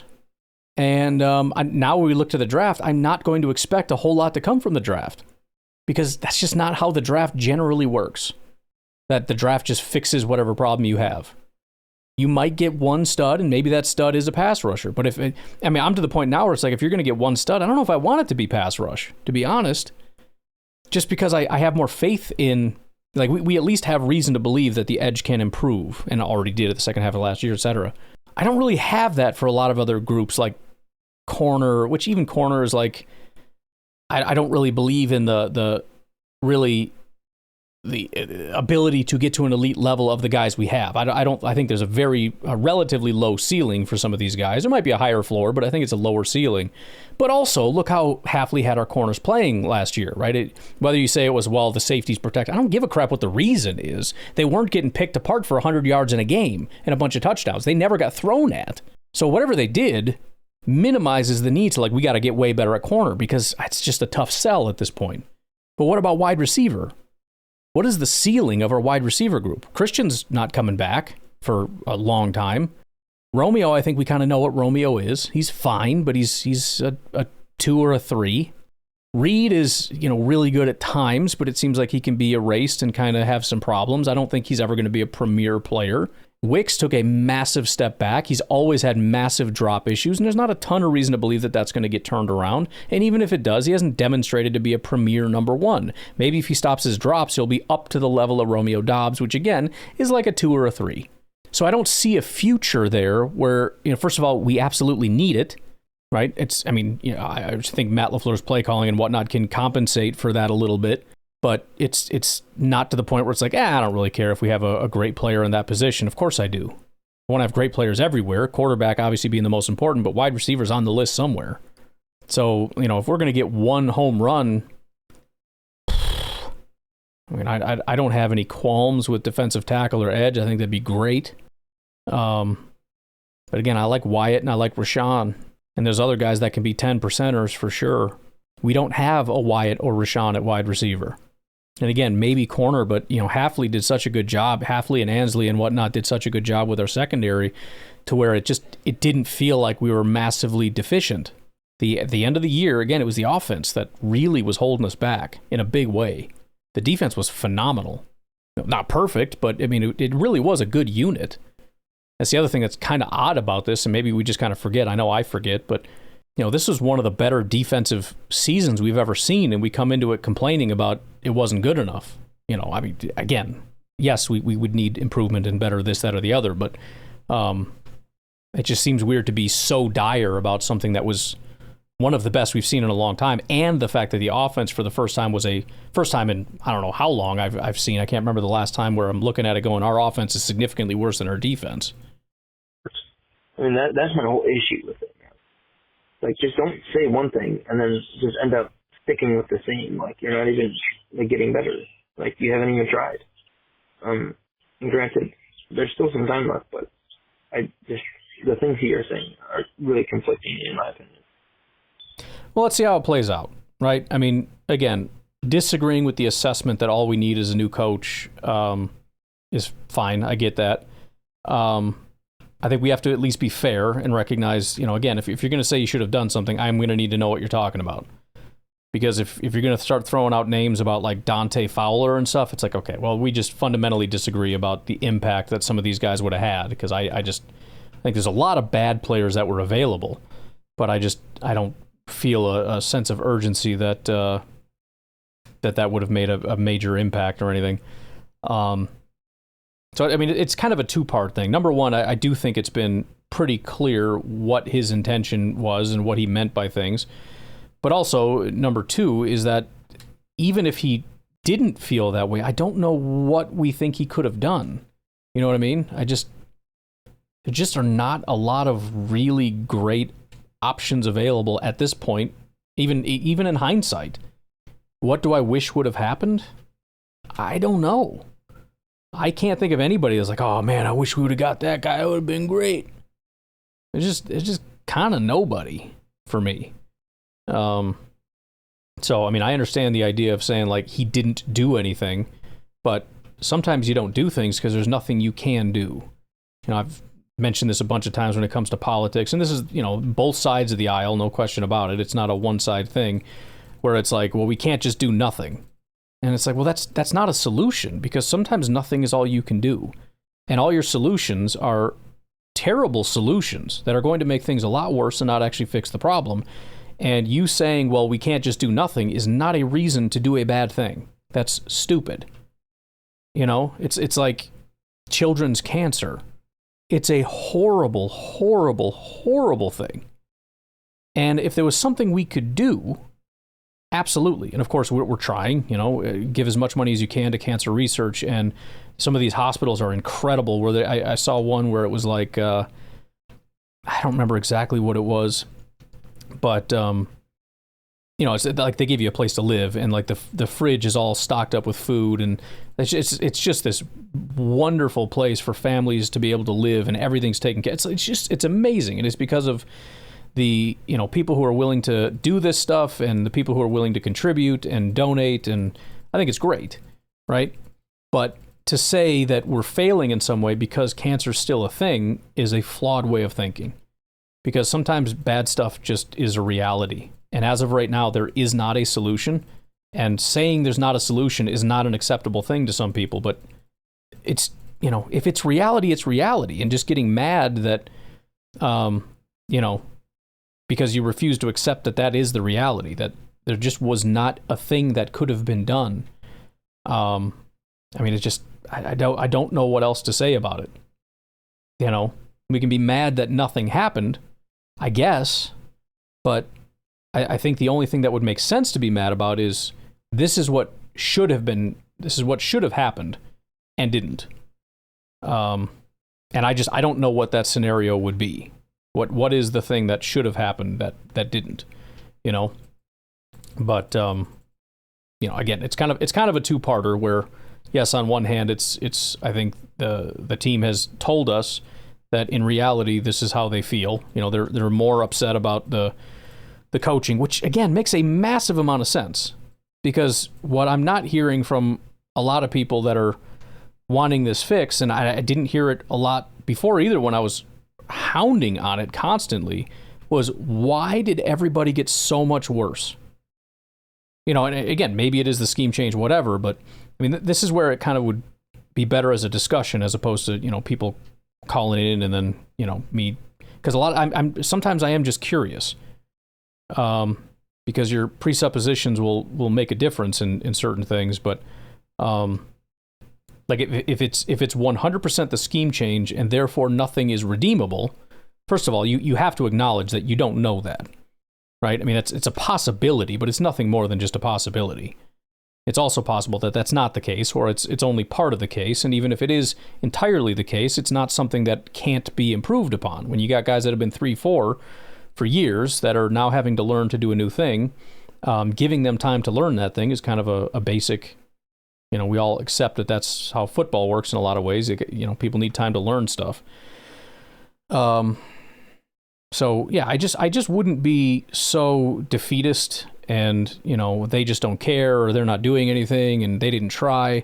And now when we look to the draft, I'm not going to expect a whole lot to come from the draft because that's just not how the draft generally works. That the draft just fixes whatever problem you have. You might get one stud, and maybe that stud is a pass rusher. But I'm to the point now where it's like, if you're going to get one stud, I don't know if I want it to be pass rush, to be honest. Just because I have more faith in, like, we at least have reason to believe that the edge can improve, and already did at the second half of last year, etc. I don't really have that for a lot of other groups, like corner, which even corner is like, I don't really believe in the ability to get to an elite level of the guys we have. I think there's a relatively low ceiling for some of these guys. There might be a higher floor, but I think it's a lower ceiling. But also, look how Hafley had our corners playing last year, right? Whether you say it was, the safeties protect, I don't give a crap what the reason is. They weren't getting picked apart for 100 yards in a game and a bunch of touchdowns. They never got thrown at. So whatever they did minimizes the need to, we got to get way better at corner because it's just a tough sell at this point. But what about wide receiver? What is the ceiling of our wide receiver group? Christian's not coming back for a long time. Romeo, I think we kind of know what Romeo is. He's fine, but he's a 2 or a 3. Reed is, really good at times, but it seems like he can be erased and kind of have some problems. I don't think he's ever going to be a premier player. Wicks took a massive step back. He's always had massive drop issues, and there's not a ton of reason to believe that that's going to get turned around. And even if it does, he hasn't demonstrated to be a premier number 1. Maybe if he stops his drops, he'll be up to the level of Romeo Doubs, which again is like a 2 or a 3. So I don't see a future there where, first of all, we absolutely need it, right? I just think Matt LaFleur's play calling and whatnot can compensate for that a little bit. But it's not to the point where it's like, I don't really care if we have a great player in that position. Of course I do. I want to have great players everywhere. Quarterback obviously being the most important, but wide receivers on the list somewhere. So, if we're going to get one home run, I don't have any qualms with defensive tackle or edge. I think that'd be great. But again, I like Wyatt and I like Rashawn. And there's other guys that can be 10%ers for sure. We don't have a Wyatt or Rashawn at wide receiver. And again, maybe corner, but Hafley did such a good job. Hafley and Ansley and whatnot did such a good job with our secondary to where it didn't feel like we were massively deficient. At the end of the year, again, it was the offense that really was holding us back in a big way. The defense was phenomenal. Not perfect, but it really was a good unit. That's the other thing that's kind of odd about this, and maybe we just kind of forget. I know I forget, but this was one of the better defensive seasons we've ever seen, and we come into it complaining about it wasn't good enough. I mean, again, yes, we would need improvement and better this, that, or the other, but it just seems weird to be so dire about something that was one of the best we've seen in a long time, and the fact that the offense for the first time was a first time in I don't know how long I've seen. I can't remember the last time where I'm looking at it going, our offense is significantly worse than our defense. I mean, that's my whole issue with it. Like, just don't say one thing and then just end up sticking with the same. Like, you're not even getting better. Like, you haven't even tried. And granted, there's still some time left, but the things you're saying are really conflicting in my opinion. Well, let's see how it plays out, right? I mean, again, disagreeing with the assessment that all we need is a new coach is fine. I get that. I think we have to at least be fair and recognize, again, if you're going to say you should have done something, I'm going to need to know what you're talking about. Because if you're going to start throwing out names about like Dante Fowler and stuff, it's like, okay, well, we just fundamentally disagree about the impact that some of these guys would have had. Because I think there's a lot of bad players that were available, but I don't feel a sense of urgency that that would have made a major impact or anything. So, I mean, it's kind of a two-part thing. Number one, I do think it's been pretty clear what his intention was and what he meant by things. But also, number two is that even if he didn't feel that way, I don't know what we think he could have done. You know what I mean? There just are not a lot of really great options available at this point, even in hindsight. What do I wish would have happened? I don't know. I can't think of anybody that's like, oh man, I wish we would have got that guy. It would have been great. It's just kind of nobody for me. So, I mean, I understand the idea of saying like he didn't do anything, but sometimes you don't do things because there's nothing you can do. I've mentioned this a bunch of times when it comes to politics, and this is, both sides of the aisle, no question about it. It's not a one-side thing where it's like, well, we can't just do nothing. And it's like, well, that's not a solution, because sometimes nothing is all you can do. And all your solutions are terrible solutions that are going to make things a lot worse and not actually fix the problem. And you saying, well, we can't just do nothing is not a reason to do a bad thing. That's stupid. It's like children's cancer. It's a horrible, horrible, horrible thing. And if there was something we could do, absolutely. And of course, we're trying, give as much money as you can to cancer research. And some of these hospitals are incredible. I saw one where it was like, I don't remember exactly what it was, but, it's like they give you a place to live, and like the fridge is all stocked up with food, and it's just this wonderful place for families to be able to live, and everything's taken care of. It's amazing. And it's because of the people who are willing to do this stuff and the people who are willing to contribute and donate, and I think it's great, right? But to say that we're failing in some way because cancer's still a thing is a flawed way of thinking, because sometimes bad stuff just is a reality, and as of right now there is not a solution, and saying there's not a solution is not an acceptable thing to some people. But it's if it's reality, it's reality, and just getting mad that because you refuse to accept that is the reality, that there just was not a thing that could have been done. I mean, it's just, I don't know what else to say about it. We can be mad that nothing happened, I guess, but I think the only thing that would make sense to be mad about is this is what should have happened and didn't. And I don't know what that scenario would be. What is the thing that should have happened that didn't, But again, it's kind of a two-parter where, yes, on one hand, it's I think the team has told us that in reality this is how they feel. They're more upset about the coaching, which again makes a massive amount of sense, because what I'm not hearing from a lot of people that are wanting this fix, and I didn't hear it a lot before either when I was hounding on it constantly, was why did everybody get so much worse? And again, maybe it is the scheme change, whatever, but I mean, this is where it kind of would be better as a discussion as opposed to, people calling it in and then, me, because sometimes I am just curious. because your presuppositions will make a difference in certain things. But like if it's 100% the scheme change and therefore nothing is redeemable, first of all, you have to acknowledge that you don't know that, right? I mean, it's a possibility, but it's nothing more than just a possibility. It's also possible that that's not the case, or it's only part of the case. And even if it is entirely the case, it's not something that can't be improved upon. When you got guys that have been 3-4 for years that are now having to learn to do a new thing, giving them time to learn that thing is kind of a basic, we all accept that that's how football works in a lot of ways. People need time to learn stuff. So yeah, I just wouldn't be so defeatist and, they just don't care or they're not doing anything and they didn't try.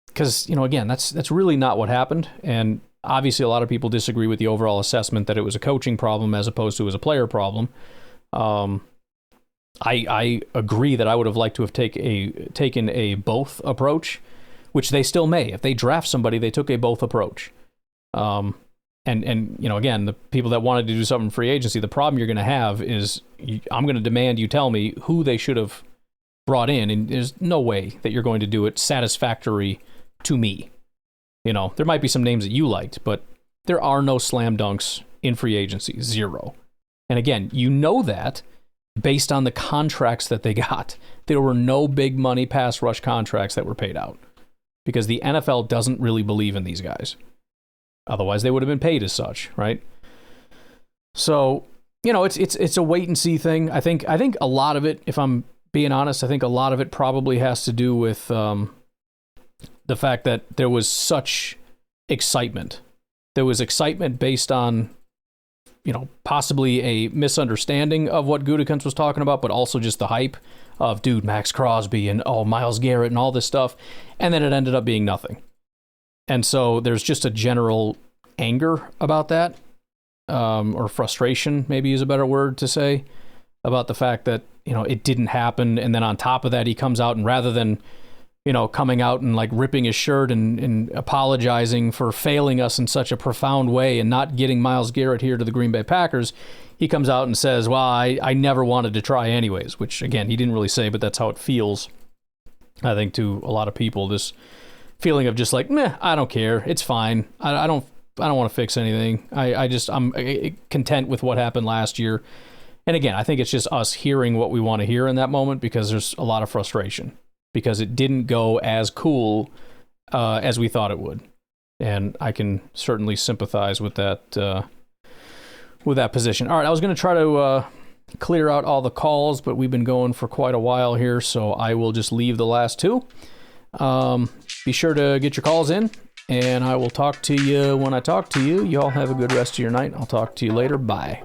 Because, again, that's really not what happened. And obviously a lot of people disagree with the overall assessment that it was a coaching problem as opposed to as a player problem. I agree that I would have liked to have taken a both approach, which they still may. If they draft somebody, they took a both approach. And again, the people that wanted to do something in free agency, the problem you're going to have is I'm going to demand you tell me who they should have brought in, and there's no way that you're going to do it satisfactory to me. There might be some names that you liked, but there are no slam dunks in free agency, zero. And again, that based on the contracts that they got. There were no big money pass rush contracts that were paid out because the NFL doesn't really believe in these guys. Otherwise, they would have been paid as such, right? So, it's a wait and see thing. I think a lot of it, if I'm being honest, I think a lot of it probably has to do with the fact that there was such excitement. There was excitement based on, possibly a misunderstanding of what Gutekunst was talking about, but also just the hype of, dude, Max Crosby and, Myles Garrett and all this stuff. And then it ended up being nothing. And so there's just a general anger about that, or frustration, maybe is a better word to say, about the fact that, it didn't happen. And then on top of that, he comes out and rather than, coming out and like ripping his shirt and apologizing for failing us in such a profound way and not getting Myles Garrett here to the Green Bay Packers, he comes out and says, well, I never wanted to try anyways, which again, he didn't really say, but that's how it feels, I think, to a lot of people, this feeling of just like, meh, I don't care. It's fine. I don't want to fix anything. I'm content with what happened last year. And again, I think it's just us hearing what we want to hear in that moment because there's a lot of frustration because it didn't go as cool as we thought it would. And I can certainly sympathize with that position. All right, I was going to try to clear out all the calls, but we've been going for quite a while here, so I will just leave the last two. Be sure to get your calls in, and I will talk to you when I talk to you. You all have a good rest of your night. I'll talk to you later. Bye.